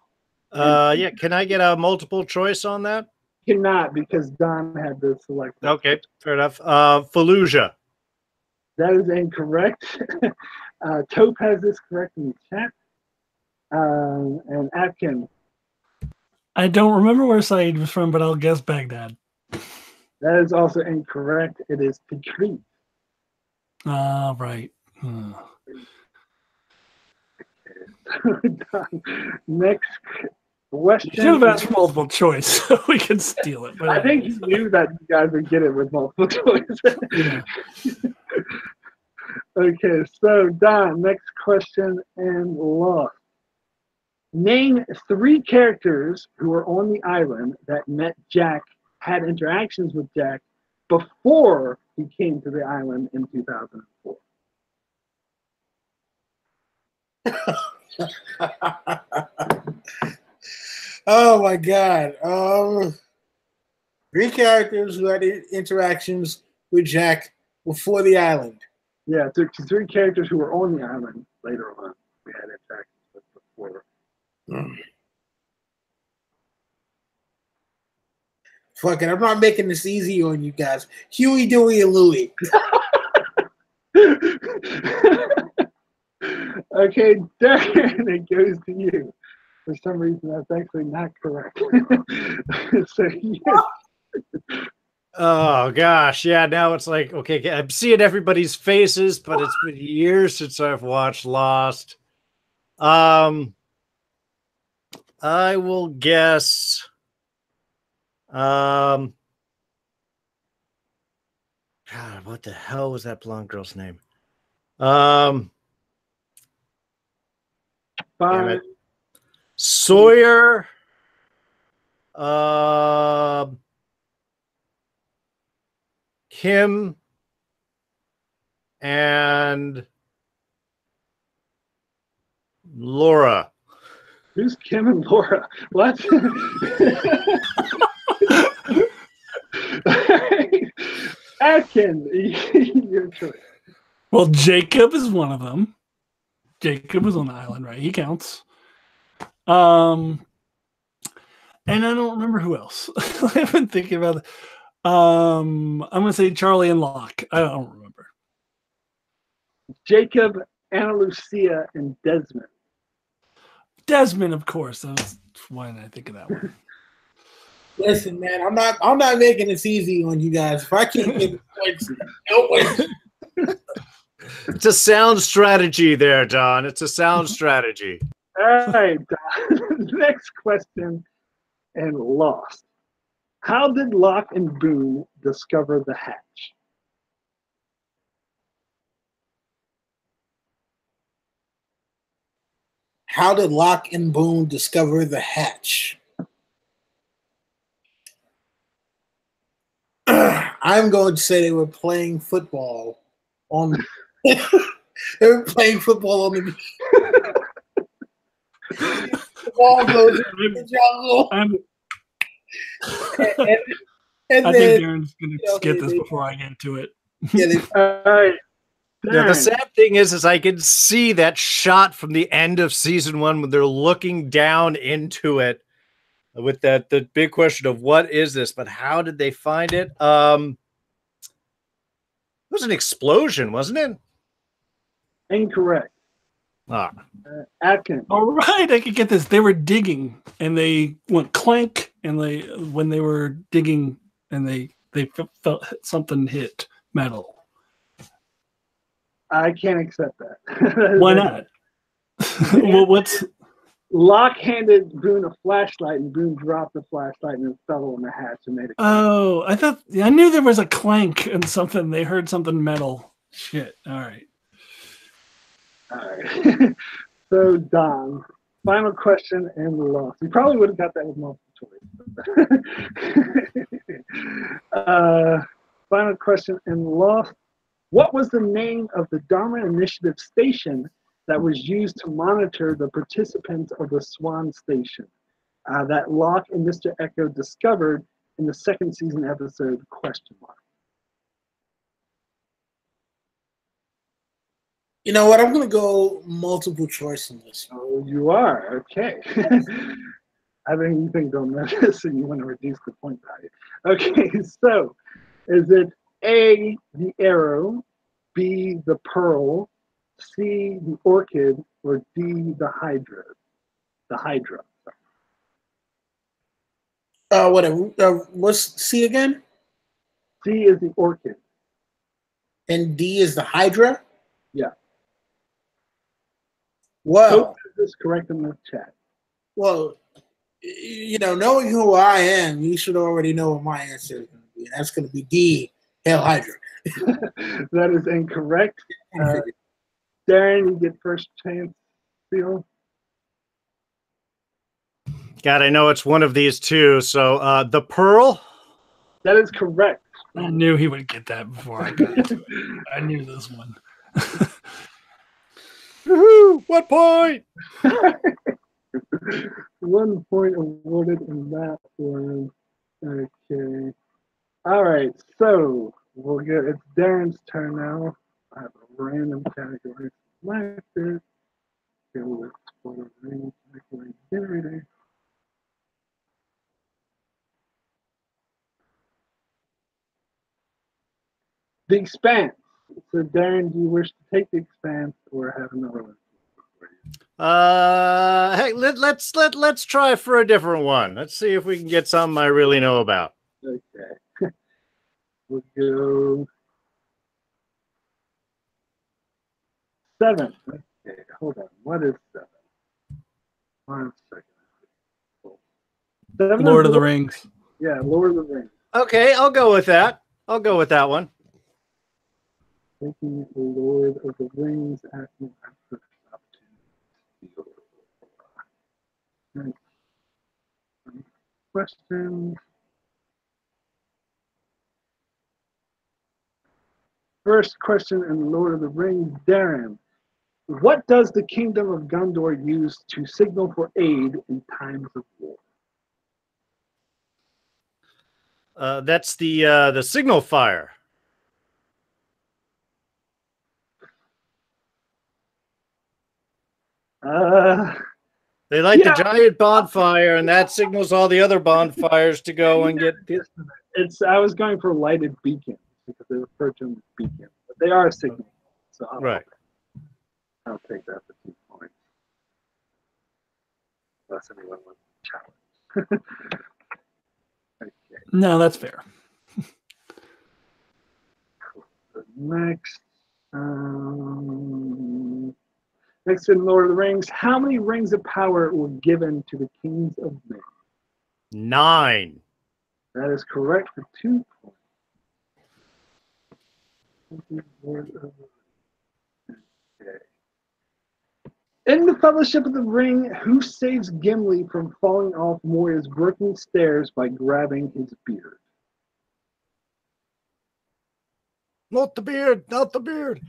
Yeah, can I get a multiple choice on that? Cannot, because Don had to select. Okay, fair enough. Fallujah. That is incorrect. Topaz is correct in the chat. And Atkin. I don't remember where Saeed was from, but I'll guess Baghdad. That is also incorrect. It is Tikrit. Right. Next question. You should have asked for multiple choice so we can steal it. But I think he knew that you guys would get it with multiple choice. Yeah. Okay, so Don, next question and Lost. Name 3 characters who were on the island that met Jack, had interactions with Jack before he came to the island in 2004. Oh my God. 3 characters who had interactions with Jack before the island. Yeah, 3 characters who were on the island later on. We had interactions with before. Fuck it, I'm not making this easy on you guys. Huey, Dewey, and Louie. Okay, Darren, it goes to you. For some reason, that's actually not correct. So, yes. Oh gosh, yeah. Now it's like, okay, I'm seeing everybody's faces, but it's been years since I've watched Lost. I will guess. God, what the hell was that blonde girl's name? Damn it. Sawyer. Kim and Laura. Who's Kim and Laura? What? Atkin, your choice. Well, Jacob is one of them. Jacob was on the island, right? He counts. And I don't remember who else. I've been thinking about it. I'm gonna say Charlie and Locke. I don't remember. Jacob, Anna Lucia, and Desmond. Desmond, of course. That's why did I think of that one? Listen, man, I'm not making this easy on you guys. If I can't get points, no way. It's a sound strategy there, Don. It's a sound strategy. All right, next question and Lost. How did Locke and Boone discover the hatch? How did Locke and Boone discover the hatch? I'm going to say they were playing football on. They were playing football on the. The ball goes in the jungle. And I then, think Darren's going to get this before I get to it. Yeah, All right. Yeah, the sad thing is I can see that shot from the end of season 1 when they're looking down into it with the big question of what is this, but how did they find it? It was an explosion, wasn't it? Incorrect. Ah. Atkins. All right, I could get this. They were digging, and they went clank, and when they were digging, and they felt something hit metal. I can't accept that. Why not? Well, what's Locke handed Boone a flashlight, and Boone dropped the flashlight and it fell on the hatch and made it. Oh, I knew there was a clank and something. They heard something metal. Shit. All right. All right. So, Don, final question and Lost. You probably would have got that with multiple choice. Final question and Lost. What was the name of the Dharma Initiative station that was used to monitor the participants of the Swan Station that Locke and Mr. Echo discovered in the second season episode, ? You know what? I'm going to go multiple choice in this. Oh, you are? Okay. I think you think don't know this and you want to reduce the point value. Okay, so is it A, the arrow, B, the pearl, C, the orchid, or D, the hydra? The hydra. Whatever. What's C again? C is the orchid. And D is the hydra? Yeah. Well, Hope this is correct in the chat. Well, you know, knowing who I am, you should already know what my answer is going to be. And that's going to be D, Hail Hydra. That is incorrect. Darren, you get first chance. Feel? God, I know it's one of these two. So the pearl? That is correct. I knew he would get that before I got to it. I knew this one. Woohoo! What point? 1 point awarded in that one. Okay. All right. So we'll get it's Darren's turn now. I have a random category selected. Go with spoiler random category generator. The Expanse. So Darren, do you wish to take the Expanse or have another one? Hey, let's try for a different one. Let's see if we can get something I really know about. Okay. We'll go 7. Okay, hold on. What is 7? 1 second. 7 Lord of the Rings. Yeah, Lord of the Rings. Okay, I'll go with that. I'll go with that one. Taking the Lord of the Rings acting after opportunity. Questions. First question in Lord of the Rings, Darren. What does the Kingdom of Gondor use to signal for aid in times of war? That's the signal fire. They light the giant bonfire, and that signals all the other bonfires to go and get. I was going for lighted beacons because they refer to them as beacons, but they are a signal. So I'll take that for 2 points. Unless anyone wants to challenge. Okay. No, that's fair. Cool. The next Next in Lord of the Rings, how many rings of power were given to the kings of men? 9. That is correct for 2 points. Okay. In the Fellowship of the Ring, who saves Gimli from falling off Moria's broken stairs by grabbing his beard? Not the beard, not the beard.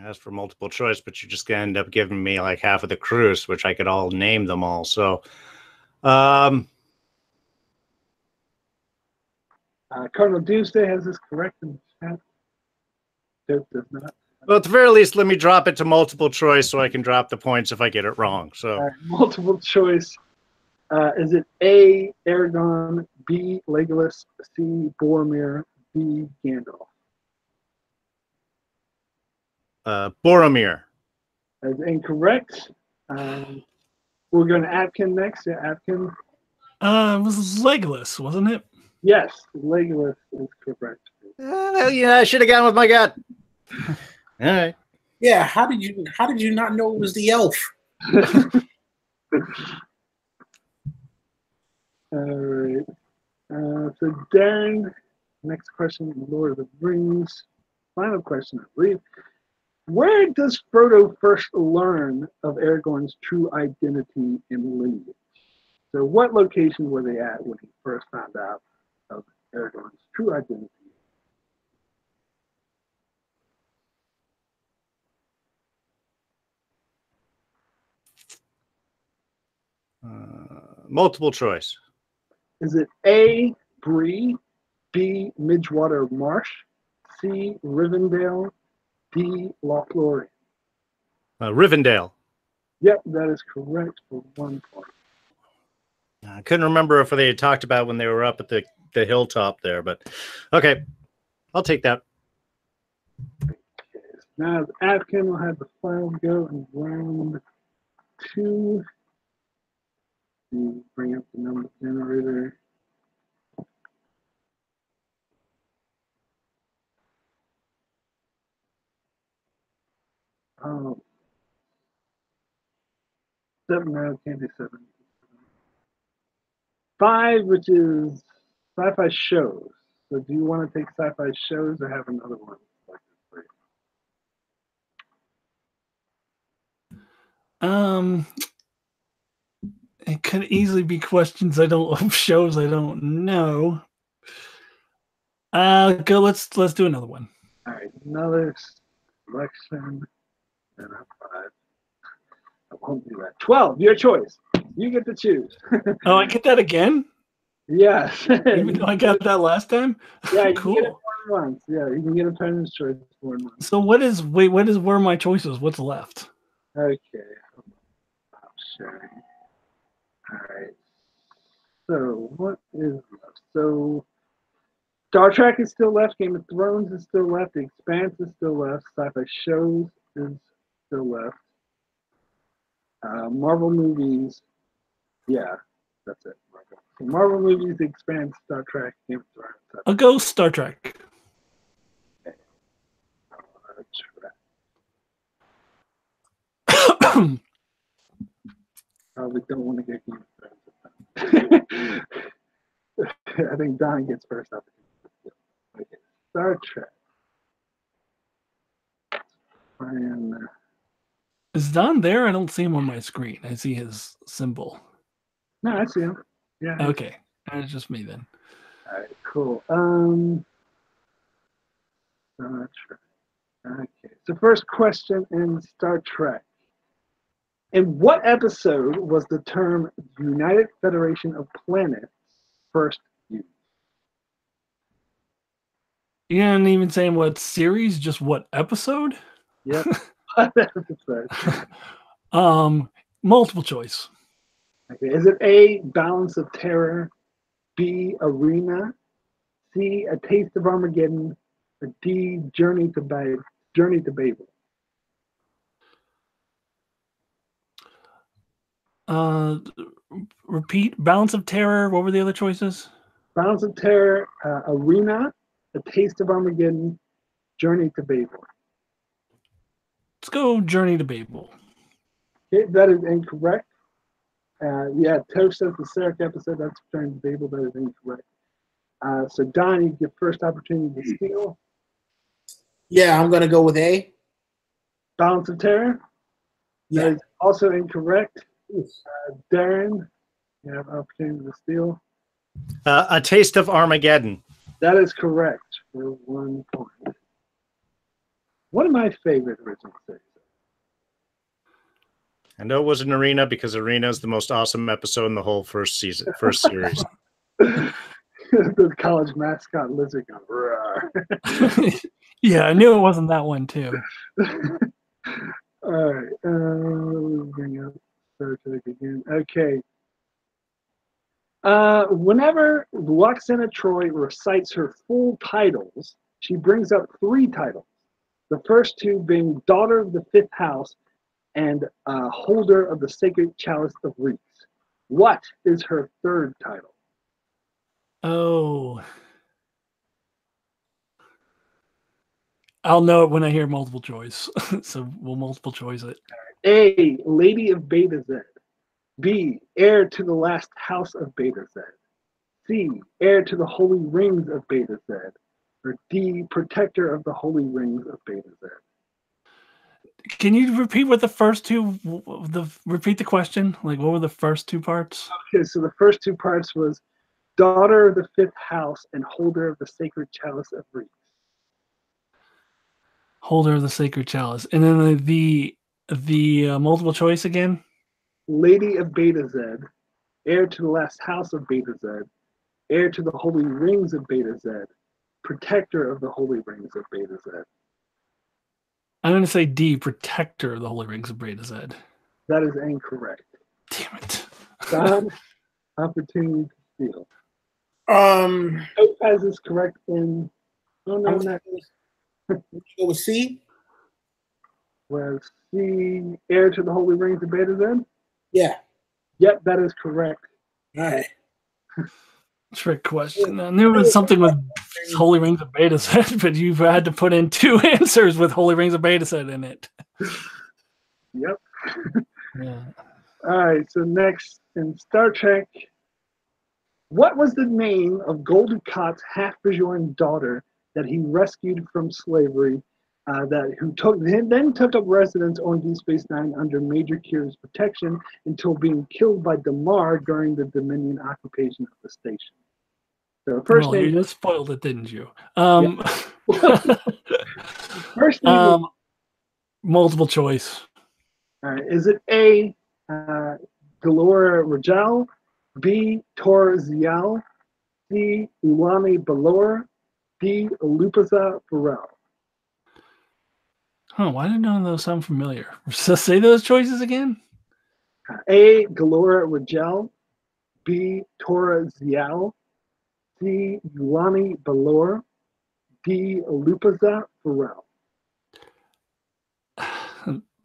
As for multiple choice, but you're just gonna end up giving me like half of the cruise, which I could all name them all. So, Cardinal Doomsday has this correct in the chat. Dope does not. well, at the very least, let me drop it to multiple choice so I can drop the points if I get it wrong. So, Multiple choice. Is it A, Aragorn, B, Legolas, C, Boromir, D, Gandalf? Boromir. That's incorrect. We're going to Atkin next. Yeah, Atkin. It was Legolas, wasn't it? Yes, Legolas is correct. Yeah, I should have gone with my gut. All right. Yeah, how did you not know it was the elf? All right. So Darren, next question, Lord of the Rings. Final question, I believe. Where does Frodo first learn of Aragorn's true identity and lineage? So what location were they at when he first found out of Aragorn's true identity? Multiple choice. Is it A, Bree, B, Midgewater Marsh, C, Rivendell, D, Lothlorien? Rivendell. Yep, that is correct for 1 point. I couldn't remember if they had talked about when they were up at the hilltop there, but okay, I'll take that. Okay, so now Atkin will have the final go in round 2. Bring up the number generator. Oh, 7, no, can't do 7. 5, which is sci-fi shows. So do you want to take sci-fi shows or have another one? It could easily be questions I don't of shows I don't know. Go. Let's do another one. All right, another selection. And a 5. I won't do that. 12, your choice. You get to choose. Oh, I get that again? Yes. Even though I got that last time? Yeah, you cool. can get it more than once. Yeah, you can get a parent's choice more than once. So what is where are my choices? What's left? Okay. Stop sharing. All right. So what is left? So Star Trek is still left. Game of Thrones is still left. The Expanse is still left. Sci-fi shows is still left. Marvel movies. Yeah, that's it. Marvel. So Marvel movies, The Expanse, Star Trek, Game of Thrones. I'll go Star Trek. Okay. Probably don't want to get Game of Thrones. I think Don gets first up. Okay. Star Trek. And, Is Don there? I don't see him on my screen. I see his symbol. no, I see him. Yeah. Okay. It's just me then. All right, cool. Star Trek. Okay. So first question in Star Trek. In what episode was the term United Federation of Planets first used? You didn't even say in what series, just what episode? Yep. What episode? Multiple choice. Okay. Is it A, Balance of Terror, B, Arena, C, A Taste of Armageddon, or D, Journey to Babel? Repeat. Balance of Terror. What were the other choices? Bounds of Terror, Arena, A Taste of Armageddon, Journey to Babel. Let's go Journey to Babel. Okay, that is incorrect. Yeah, Toast says the Sarek episode, that's Journey to Babel, that is incorrect. So Don, you get first opportunity to steal. Yeah, I'm going to go with A. Balance of Terror. Yeah. That is also incorrect. Darren, you have opportunity to steal. A Taste of Armageddon. That is correct for 1 point. One of my favorite original series. I know it was an Arena because Arena is the most awesome episode in the whole first series. The college mascot lizard going, "Roar." Yeah, I knew it wasn't that one too. All right. Bring up Star Trek again. Okay. Whenever Luxana Troy recites her full titles, she brings up 3 titles. The first 2 being Daughter of the Fifth House and Holder of the Sacred Chalice of Reeks. What is her 3rd title? Oh. I'll know it when I hear multiple choice. So we'll multiple choice it. A, Lady of Beta Z. B, Heir to the Last House of Beta Z. C, Heir to the Holy Rings of Beta Z. Or D, Protector of the Holy Rings of Beta Z. Can you repeat what the first 2? Repeat the question. Like, what were the first 2 parts? Okay, so the first 2 parts was Daughter of the Fifth House and Holder of the Sacred Chalice of Reeks. Holder of the Sacred Chalice, and then the multiple choice again. Lady of Beta Z, Heir to the Last House of Beta Z, Heir to the Holy Rings of Beta Z, Protector of the Holy Rings of Beta Z. I'm going to say D, Protector of the Holy Rings of Beta Z. That is incorrect. Damn it. Don, opportunity to steal. Topaz is correct in. Oh no, not go with C. Was C Heir to the Holy Rings of Beta Z? Yeah. Yep, that is correct. All right. Trick question. I knew it was something with Holy Rings of Beta Z, but you've had to put in 2 answers with Holy Rings of Beta Z in it. Yep. Yeah. All right, so next in Star Trek, what was the name of Gul Dukat's half-Bajoran daughter that he rescued from slavery, then took up residence on Deep Space Nine under Major Kira's protection until being killed by Damar during the Dominion occupation of the station? So first name, you just spoiled it, didn't you? First name multiple choice. All right, is it A, Galora Rajal, B, Tor Zial, C, Ulami Balor, D, Lupaza Farrell? Huh, why did none of those sound familiar? So say those choices again. A, Galora Rajal, B, Tora Zial, C, Ulami Balor, D, Lupaza Farrell.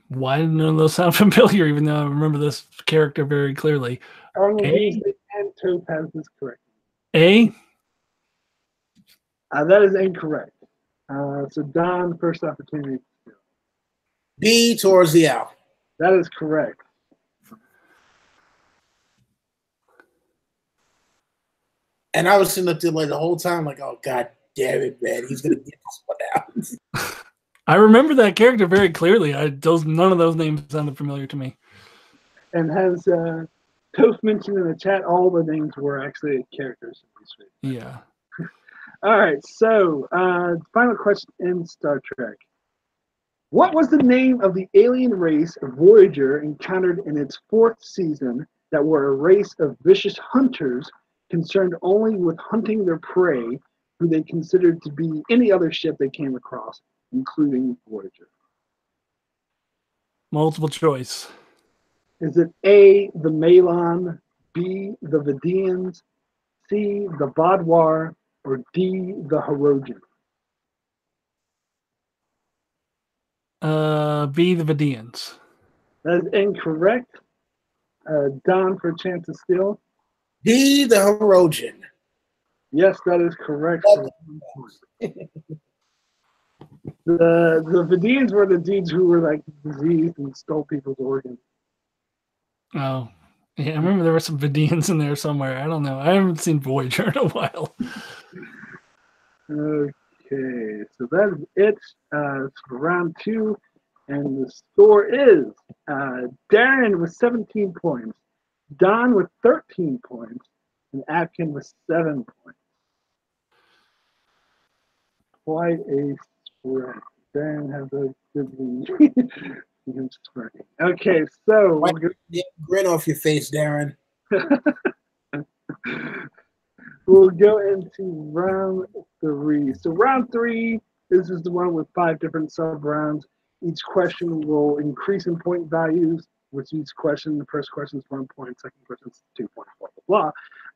Why did none of those sound familiar, even though I remember this character very clearly? And Topaz is correct. A? That is incorrect. So Don, first opportunity. B, towards the out. That is correct. And I was sitting up there like the whole time, like, oh god damn it, man, he's gonna get this one out. I remember that character very clearly. None of those names sounded familiar to me. And has Toph mentioned in the chat, all the names were actually characters. Yeah. All right, so final question in Star Trek. What was the name of the alien race Voyager encountered in its 4th season that were a race of vicious hunters concerned only with hunting their prey, who they considered to be any other ship they came across, including Voyager? Multiple choice. Is it A, the Malon, B, the Vidians, C, the Badwar, or D, the Hirogen? B, the Vidians. That is incorrect. Don, for a chance to steal. D, the Hirogen. Yes, that is correct. For 1 point. The Vidians were the dudes who were like diseased and stole people's organs. Oh, yeah. I remember there were some Vidians in there somewhere. I don't know. I haven't seen Voyager in a while. Okay, so that is it for round 2. And the score is Darren with 17 points, Don with 13 points, and Atkin with 7 points. Quite a spread. Darren has a good lead. Okay, so Wipe the grin off your face, Darren. we'll go into round 3. So round 3, this is the one with 5 different sub-rounds. Each question will increase in point values, which each question, the first question is 1 point, second question is 2 points, blah, blah,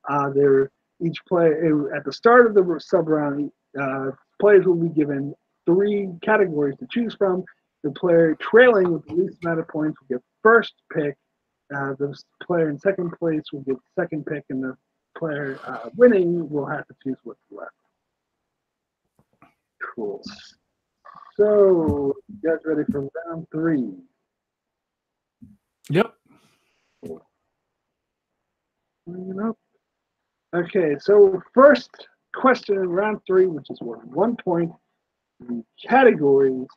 blah. Each play, at the start of the sub-round, players will be given 3 categories to choose from. The player trailing with the least amount of points will get first pick. The player in second place will get second pick, and the player winning will have to choose what's left. Cool. So, you guys ready for round 3? Yep. Okay, so first question in round 3, which is worth 1 point. The categories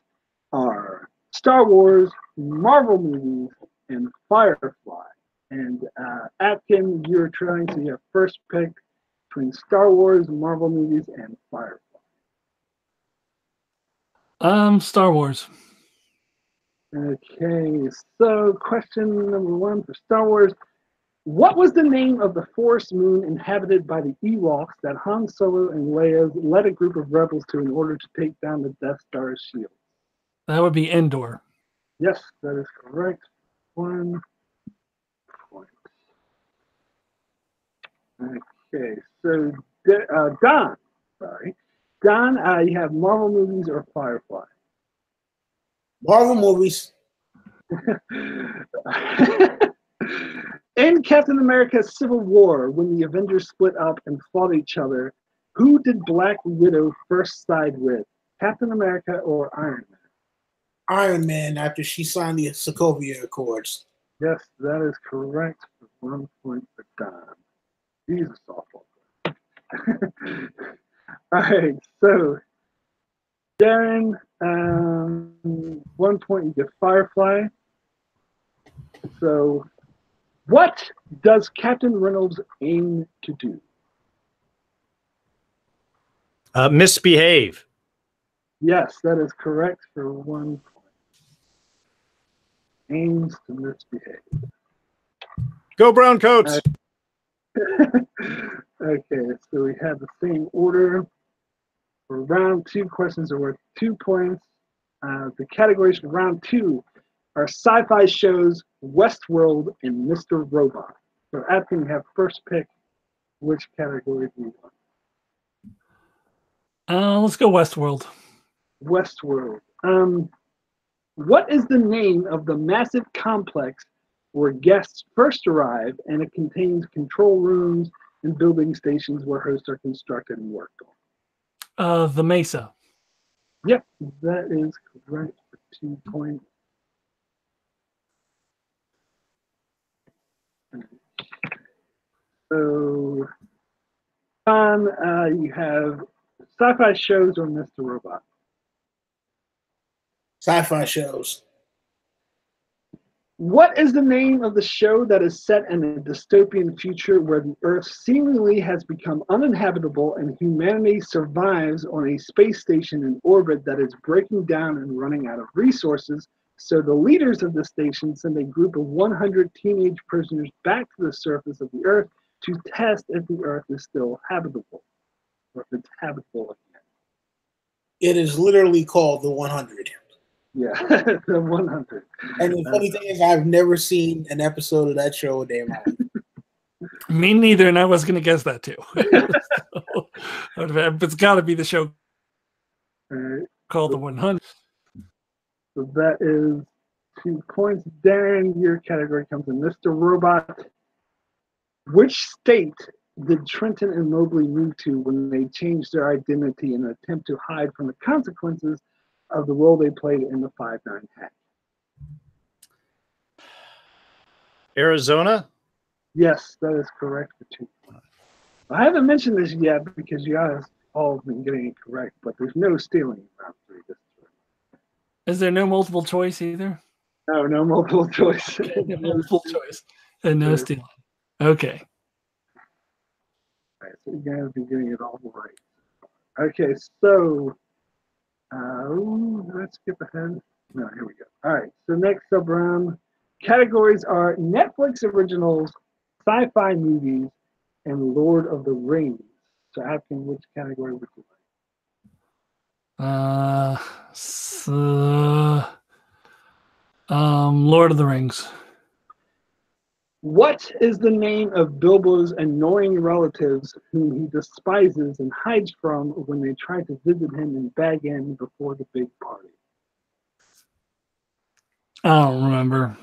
are Star Wars, Marvel movies, and Firefly. And Atkin, you're trying to get first pick between Star Wars, Marvel movies, and Firefly. Star Wars. Okay, so question number 1 for Star Wars. What was the name of the forest moon inhabited by the Ewoks that Han Solo and Leia led a group of rebels to in order to take down the Death Star's shield? That would be Endor. Yes, that is correct. 1 point. Okay, so Don, you have Marvel movies or Firefly? Marvel movies. In Captain America Civil War, when the Avengers split up and fought each other, who did Black Widow first side with? Captain America or Iron Man? Iron Man after she signed the Sokovia Accords. Yes, that is correct. 1 point for Don. He's a softball. All right, so Darren, 1 point, you get Firefly. So, what does Captain Reynolds aim to do? Misbehave. Yes, that is correct for 1 point. Aims to misbehave. Go Brown Coats. Okay, so we have the same order. For round 2, questions are worth 2 points. The categories for round 2 are sci-fi shows, Westworld, and Mr. Robot. So after you have first pick, which category do you want? Let's go Westworld. Westworld. What is the name of the massive complex where guests first arrive, and it contains control rooms and building stations where hosts are constructed and worked on? The Mesa. Yep, that is correct for 2 points. So, Don, you have sci-fi shows or Mr. Robot? Sci-fi shows. What is the name of the show that is set in a dystopian future where the Earth seemingly has become uninhabitable and humanity survives on a space station in orbit that is breaking down and running out of resources? So the leaders of the station send a group of 100 teenage prisoners back to the surface of the Earth to test if the Earth is still habitable, or if it's habitable again. It is literally called The 100. Yeah, the 100. And the funny thing is, I've never seen an episode of that show a day in my life. Me neither, and I was going to guess that too. So, it's got to be the show called The 100. So that is 2 points. Darren, your category comes in Mr. Robot. Which state did Trenton and Mobley move to when they changed their identity in an attempt to hide from the consequences of the role they played in the 5-9 hack? Arizona? Yes, that is correct for 2 points. I haven't mentioned this yet because you guys all have been getting it correct, but there's no stealing in round 3. Is there no multiple choice either? No multiple choice. No multiple choice. And no stealing. Okay. All right, so you guys have been getting it all right. Okay, so let's skip ahead. No, here we go. All right, so next up round categories are Netflix originals, sci-fi movies, and Lord of the Rings. So, Afton, which category would you like? Lord of the Rings. What is the name of Bilbo's annoying relatives whom he despises and hides from when they try to visit him in Bag End before the big party? I don't remember.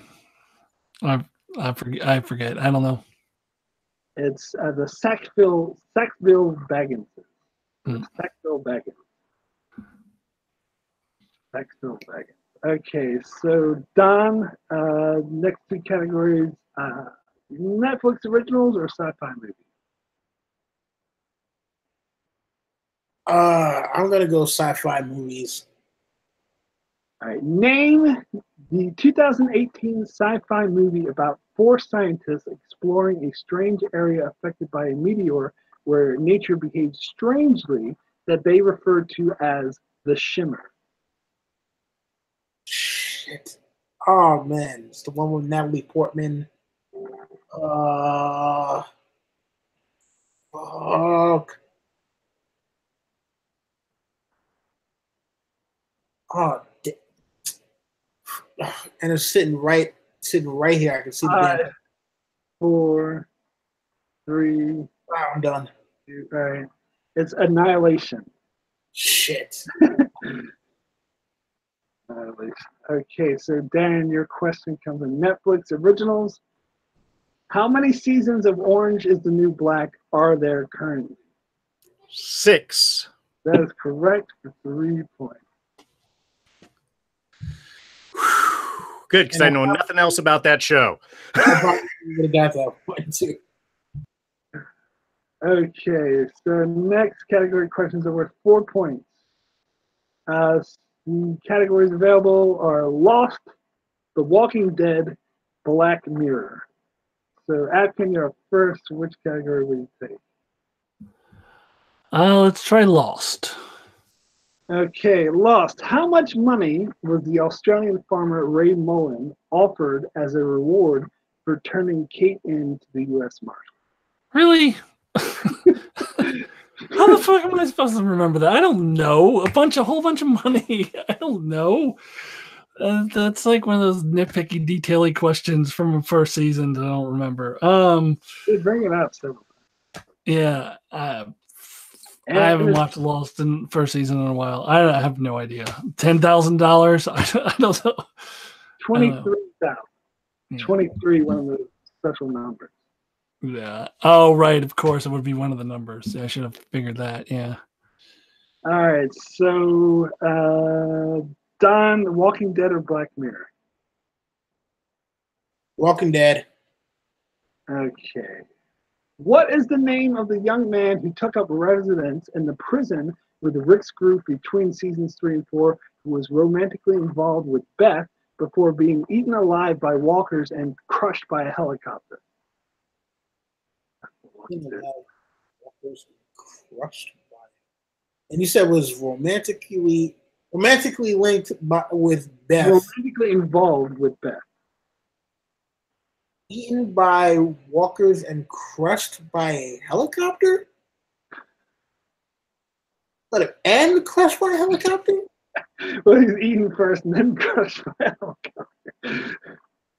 I forget. I don't know. It's the Sackville Baggins. Sackville Baggins. Sackville Baggins. Okay, so Don, next 2 categories, Netflix originals or sci-fi movies? I'm gonna go sci-fi movies. All right, name the 2018 sci-fi movie about 4 scientists exploring a strange area affected by a meteor where nature behaves strangely that they refer to as the Shimmer. Shit. Oh man, it's the one with Natalie Portman. Fuck. Oh, and it's sitting right here. I can see the 5, damn. 4, 3. Wow, I'm done. 2. All right, it's Annihilation. Shit. Okay, so Dan, your question comes in Netflix originals. How many seasons of Orange is the New Black are there currently? 6. That is correct for 3 points. Good, because I know nothing else about that show. I probably would have got that point too. Okay, so next category questions are worth 4 points. The categories available are Lost, The Walking Dead, Black Mirror. So, Atkin, you're up first. Which category will you take? Let's try Lost. Okay, Lost. How much money was the Australian farmer Ray Mullen offered as a reward for turning Kate into the U.S. Marshal? Really? How the fuck am I supposed to remember that? I don't know. A whole bunch of money. I don't know. That's like one of those nitpicky, detaily questions from the first season that I don't remember. They bring it up several times. Yeah. I haven't watched Lost in first season in a while. I have no idea. $10,000? I don't know. 23,000. 23, one of the special numbers. Yeah. Oh, right. Of course, it would be one of the numbers. I should have figured that. Yeah. All right. So, Don, Walking Dead or Black Mirror? Walking Dead. Okay. What is the name of the young man who took up residence in the prison with Rick's group between seasons 3 and 4, who was romantically involved with Beth before being eaten alive by walkers and crushed by a helicopter? Crushed by it. And you said was romantically linked with Beth. Romantically involved with Beth. Eaten by walkers and crushed by a helicopter? And crushed by a helicopter? Well, he's eaten first and then crushed by a helicopter.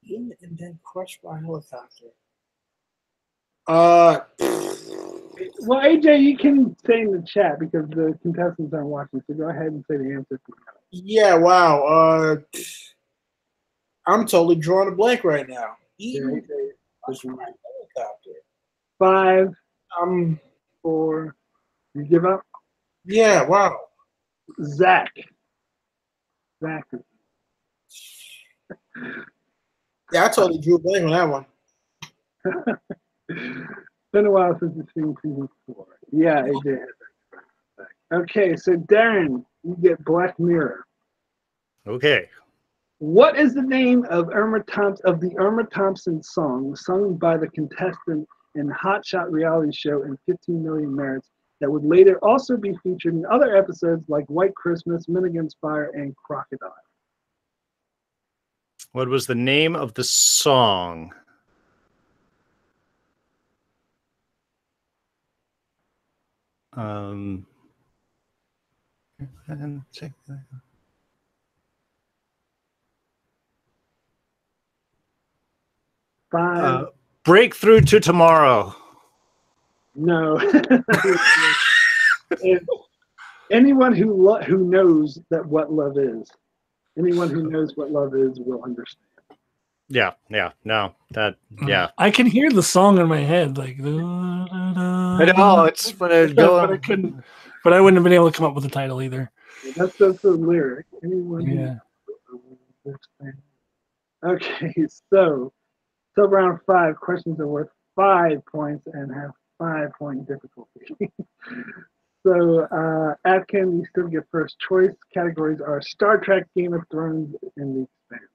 Eaten and then crushed by a helicopter. Well, AJ, you can say in the chat because the contestants aren't watching, so go ahead and say the answer. Yeah, wow. I'm totally drawing a blank right now. Eaten by a helicopter. 5, 4. You give up? Yeah, wow. Zach. Yeah, I totally drew a blank on that one. Been a while since you've seen season 4. Yeah, AJ has that. Okay, so Darren, you get Black Mirror. Okay. What is the name of the Irma Thompson song sung by the contestant in Hot Shot reality show and 15 Million Merits that would later also be featured in other episodes like White Christmas, Men Against Fire, and Crocodile? What was the name of the song? Five. Breakthrough to Tomorrow. No. Anyone who knows that what love is. Anyone who knows what love is will understand. Yeah, I can hear the song in my head, like. I know it's going. But I couldn't. But I wouldn't have been able to come up with a title either. That's the lyric. Anyone Yeah. who understands. Okay, so round 5 questions are worth 5 points and have 5-point difficulty. So, Atkin, you still get first choice. Categories are Star Trek, Game of Thrones, and The Expanse.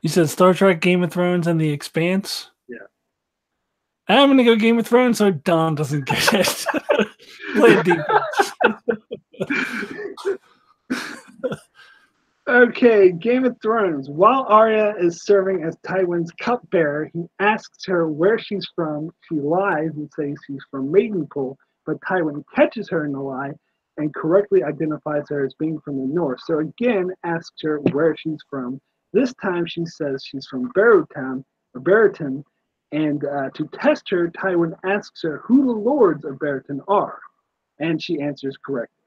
You said Star Trek, Game of Thrones, and The Expanse? Yeah. I'm going to go Game of Thrones so Don doesn't get it. Play defense. Okay, Game of Thrones. While Arya is serving as Tywin's cupbearer, he asks her where she's from. She lies and says she's from Maidenpool, but Tywin catches her in the lie and correctly identifies her as being from the north. So again, asks her where she's from. This time she says she's from Barrowtown, and to test her, Tywin asks her who the lords of Barrowtown are, and she answers correctly.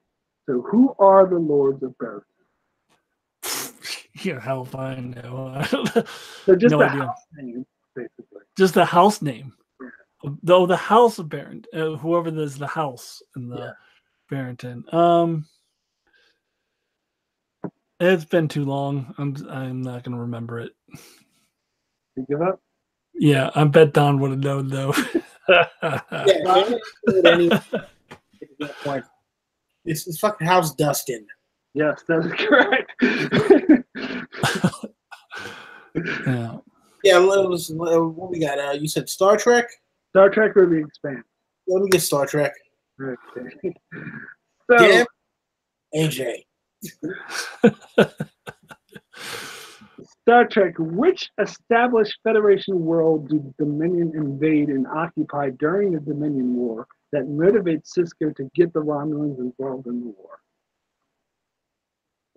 So who are the lords of Barrowtown? Yeah, hell if I know. So just no the idea. house name, basically. Just the house name. Yeah. Though the house of Barrington, whoever is the house in the Barrington. It's been too long. I'm not gonna remember it. You give up? Yeah, I bet Don would have known though. It's fucking House Dustin. Yes, that is correct. Yeah. Yeah, what we got? You said Star Trek? Star Trek or The Expanse? Let me get Star Trek. Okay. So, Damn. AJ. Star Trek, which established Federation world did the Dominion invade and occupy during the Dominion War that motivates Sisko to get the Romulans involved in the war?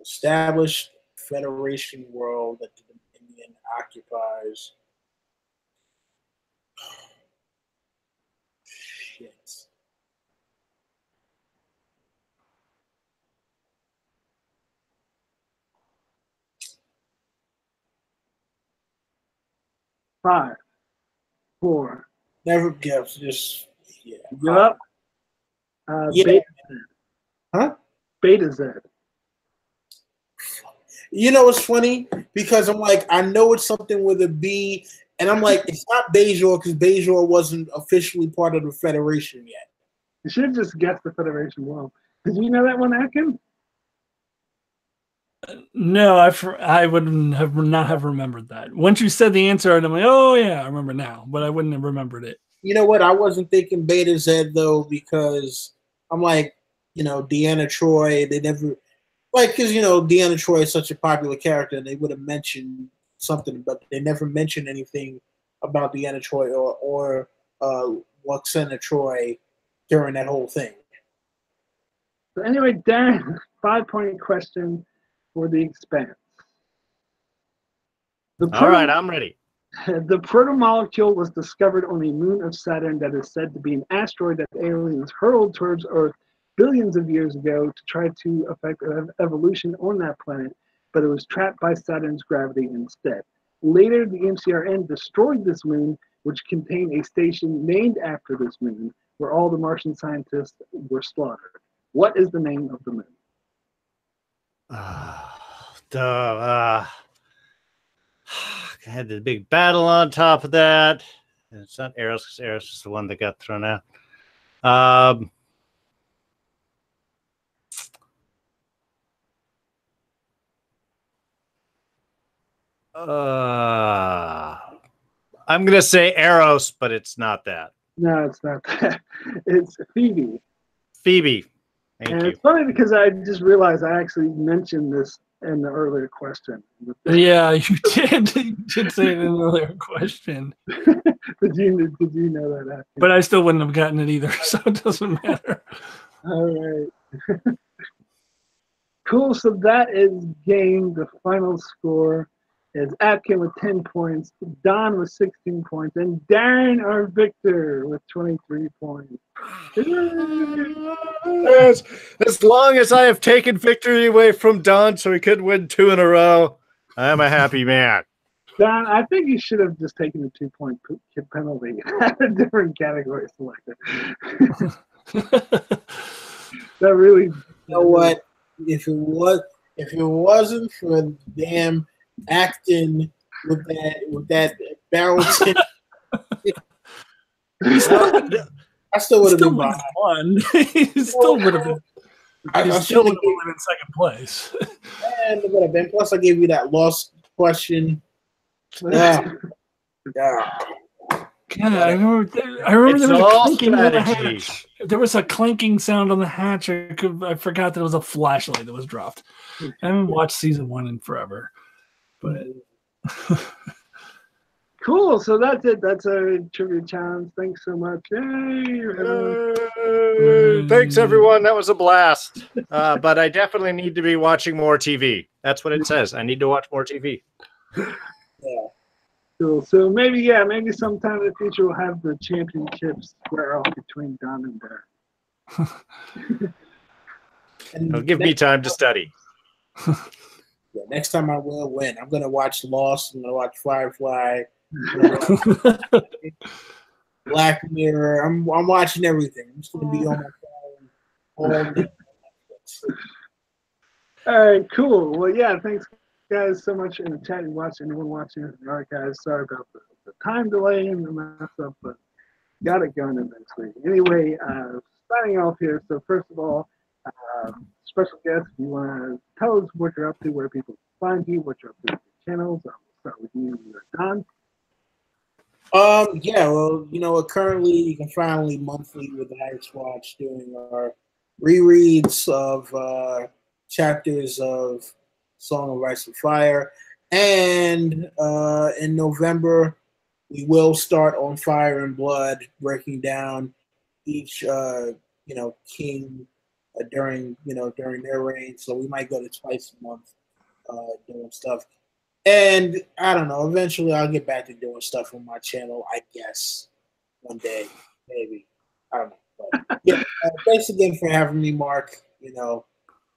Established Federation world that the Dominion occupies. Shit. Five, 4. Never gives. Just yeah. Give up. Yeah. Beta Z. Huh? Beta Z. You know what's funny? Because I'm like, I know it's something with a B, and I'm like, it's not Bajor because Bajor wasn't officially part of the Federation yet. You should have just guessed the Federation world. Did you know that one, Atkin? No, I wouldn't have not have remembered that. Once you said the answer, and I'm like, oh yeah, I remember now, but I wouldn't have remembered it. You know what? I wasn't thinking Beta Z though because I'm like, Deanna Troi. They never because Deanna Troi is such a popular character, and they would have mentioned something, but they never mentioned anything about Deanna Troi or Luxana Troi during that whole thing. So anyway, Darren, 5-point question for The Expanse. All right, I'm ready. The protomolecule was discovered on a moon of Saturn that is said to be an asteroid that aliens hurled towards Earth billions of years ago to try to affect evolution on that planet, but it was trapped by Saturn's gravity instead. Later, the MCRN destroyed this moon, which contained a station named after this moon where all the Martian scientists were slaughtered. What is the name of the moon? I had the big battle on top of that. It's not Eros, because Eros is the one that got thrown out. I'm going to say Eros, but it's not that. No, it's not that. It's Phoebe. Phoebe. Thank you. It's funny because I just realized I actually mentioned this in the earlier question. Yeah, you did. You did say it in an earlier question. Did you know that? After? But I still wouldn't have gotten it either, so it doesn't matter. All right. Cool. So that is game. The final score is Apkin with 10 points, Don with 16 points, and Darren, our victor, with 23 points. As long as I have taken victory away from Don so he could win 2 in a row, I'm a happy man. Don, I think you should have just taken the 2-point penalty. Had a different category selected. That really. You know what? If it wasn't for damn acting with that barrel tip, I still would have been behind. Won. He still would have been. I still would have been in second place. And it would have been. Plus, I gave you that lost question. Yeah. God, I remember there was a clinking on the hatch. There was a clinking sound on the hatch. I forgot that it was a flashlight that was dropped. I haven't watched season 1 in forever. But cool. So that's it. That's our trivia challenge. Thanks so much. Yay! Thanks, everyone. That was a blast. But I definitely need to be watching more TV. That's what it says. I need to watch more TV. Yeah. Cool. So maybe sometime in the future we'll have the championships square off between Don and Darren. It'll give me time to study. Yeah, next time I will win. I'm gonna watch Lost. I'm gonna watch Firefly, Black Mirror. I'm watching everything. I'm just gonna be on my phone all day. All right, cool. Well, yeah, thanks guys so much in the chat and watching. Anyone watching? All right, guys. Sorry about the time delay and the mess up, but got it going eventually. Anyway, signing off here. So first of all, special guest, if you want to tell us what you're up to, where people can find you, what you're up to with your channels. We'll start with you, Don. Yeah, well, currently you can finally monthly with the Ice Watch doing our rereads of chapters of Song of Ice and Fire. And in November, we will start on Fire and Blood, breaking down each, king during their reign. So we might go to twice a month doing stuff. And I don't know, eventually I'll get back to doing stuff on my channel, I guess. One day, maybe. I don't know. But yeah, thanks again for having me, Mark.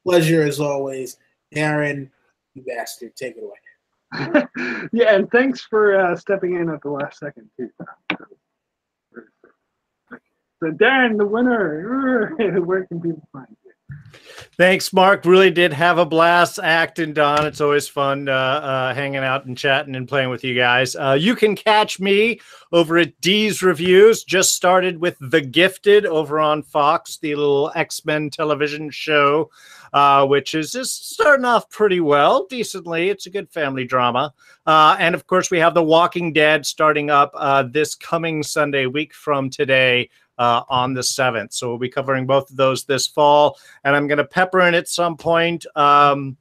Pleasure as always. Darren, you bastard, take it away. Yeah, and thanks for stepping in at the last second too. So Darren, the winner. Where can people find you? Thanks, Mark. Really did have a blast acting, Don. It's always fun hanging out and chatting and playing with you guys. You can catch me over at D's Reviews. Just started with The Gifted over on Fox, the little X-Men television show, which is just starting off pretty well, decently. It's a good family drama. And, of course, we have The Walking Dead starting up this coming Sunday, week from today, on the 7th. So we'll be covering both of those this fall. And I'm going to pepper in at some point The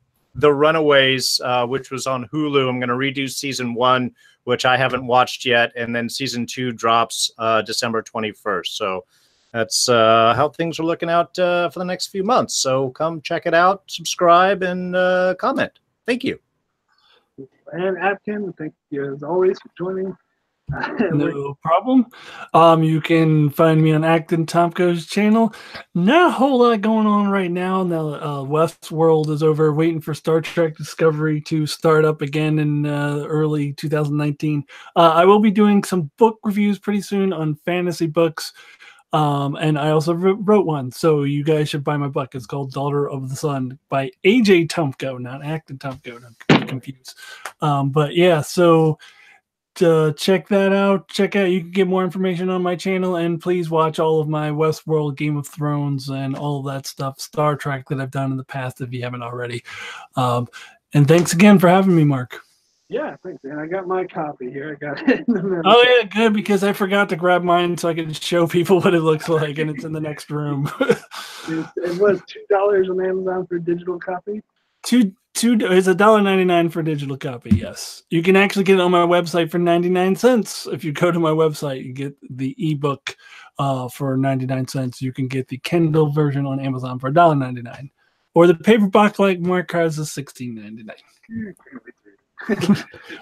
Runaways, which was on Hulu. I'm going to redo season 1, which I haven't watched yet. And then season 2 drops December 21st. So that's how things are looking out for the next few months. So come check it out, subscribe, and comment. Thank you. And Apkin, thank you as always for joining. No problem. You can find me on Acton Tomko's channel. Not a whole lot going on right now. Now, Westworld is over, waiting for Star Trek Discovery to start up again in early 2019. I will be doing some book reviews pretty soon on fantasy books. And I also wrote one, so you guys should buy my book. It's called Daughter of the Sun by AJ Tomko, not Acton Tomko. Don't be confused. But yeah, so check that out. You can get more information on my channel, and please watch all of my Westworld, Game of Thrones, and all of that stuff, Star Trek that I've done in the past if you haven't already. And thanks again for having me, Mark. Yeah, thanks, man. I got my copy here. I got it in the middle. Oh yeah, good, because I forgot to grab mine so I could show people what it looks like, and it's in the next room. It was $2 on Amazon for a digital copy. It's $1.99 for a digital copy. Yes, you can actually get it on my website for 99 cents. If you go to my website, you get the ebook for 99 cents. You can get the Kindle version on Amazon for $1.99, or the paperback like Mark has is $16.99.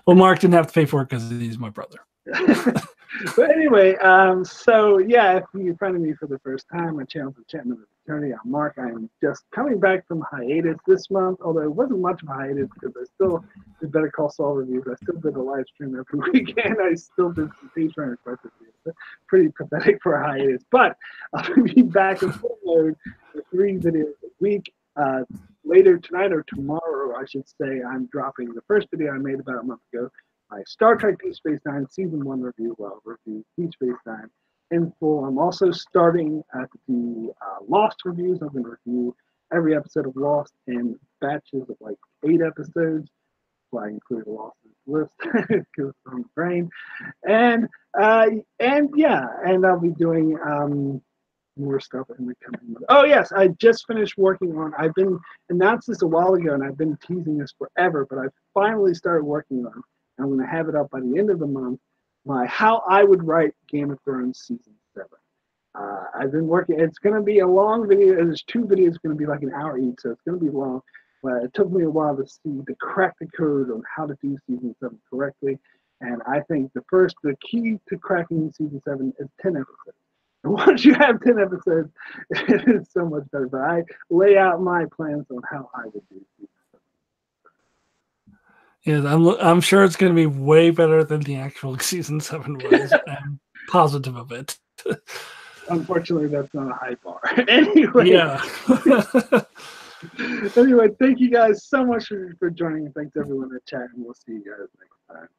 Well, Mark didn't have to pay for it because he's my brother. But anyway, so yeah, if you're finding me for the first time, my channel's Enchantment of Eternity. I'm Mark. I'm just coming back from hiatus this month, although it wasn't much of a hiatus because I still did Better Call Saul reviews. I still did a live stream every weekend. I still did some Patreon requests reviews. Pretty pathetic for a hiatus, but I'll be back in full mode with 3 videos a week. Later tonight or tomorrow, I should say, I'm dropping the first video I made about a month ago, my Star Trek Deep Space Nine Season 1 review, review Deep Space Nine in full. I'm also starting to do Lost reviews. I'm going to review every episode of Lost in batches of like 8 episodes. Well, I included Lost in this list because it's on the brain. And yeah, and I'll be doing more stuff in the coming month. Oh yes, I just finished working on. I've been announced this a while ago, and I've been teasing this forever. But I finally started working on. I'm going to have it up by the end of the month. My How I Would Write Game of Thrones Season 7. I've been working. It's going to be a long video. There's 2 videos going to be like an hour each, so it's going to be long. But it took me a while to crack the code on how to do Season 7 correctly. And I think the key to cracking Season 7 is 10 episodes. Once you have 10 episodes, it is so much better. But I lay out my plans on how I would do it. Yeah, I'm sure it's going to be way better than the actual Season 7 was. I'm positive of it. Unfortunately, that's not a high bar. Anyway. Yeah. Anyway, thank you guys so much for joining. Thanks everyone in the chat, and we'll see you guys next time.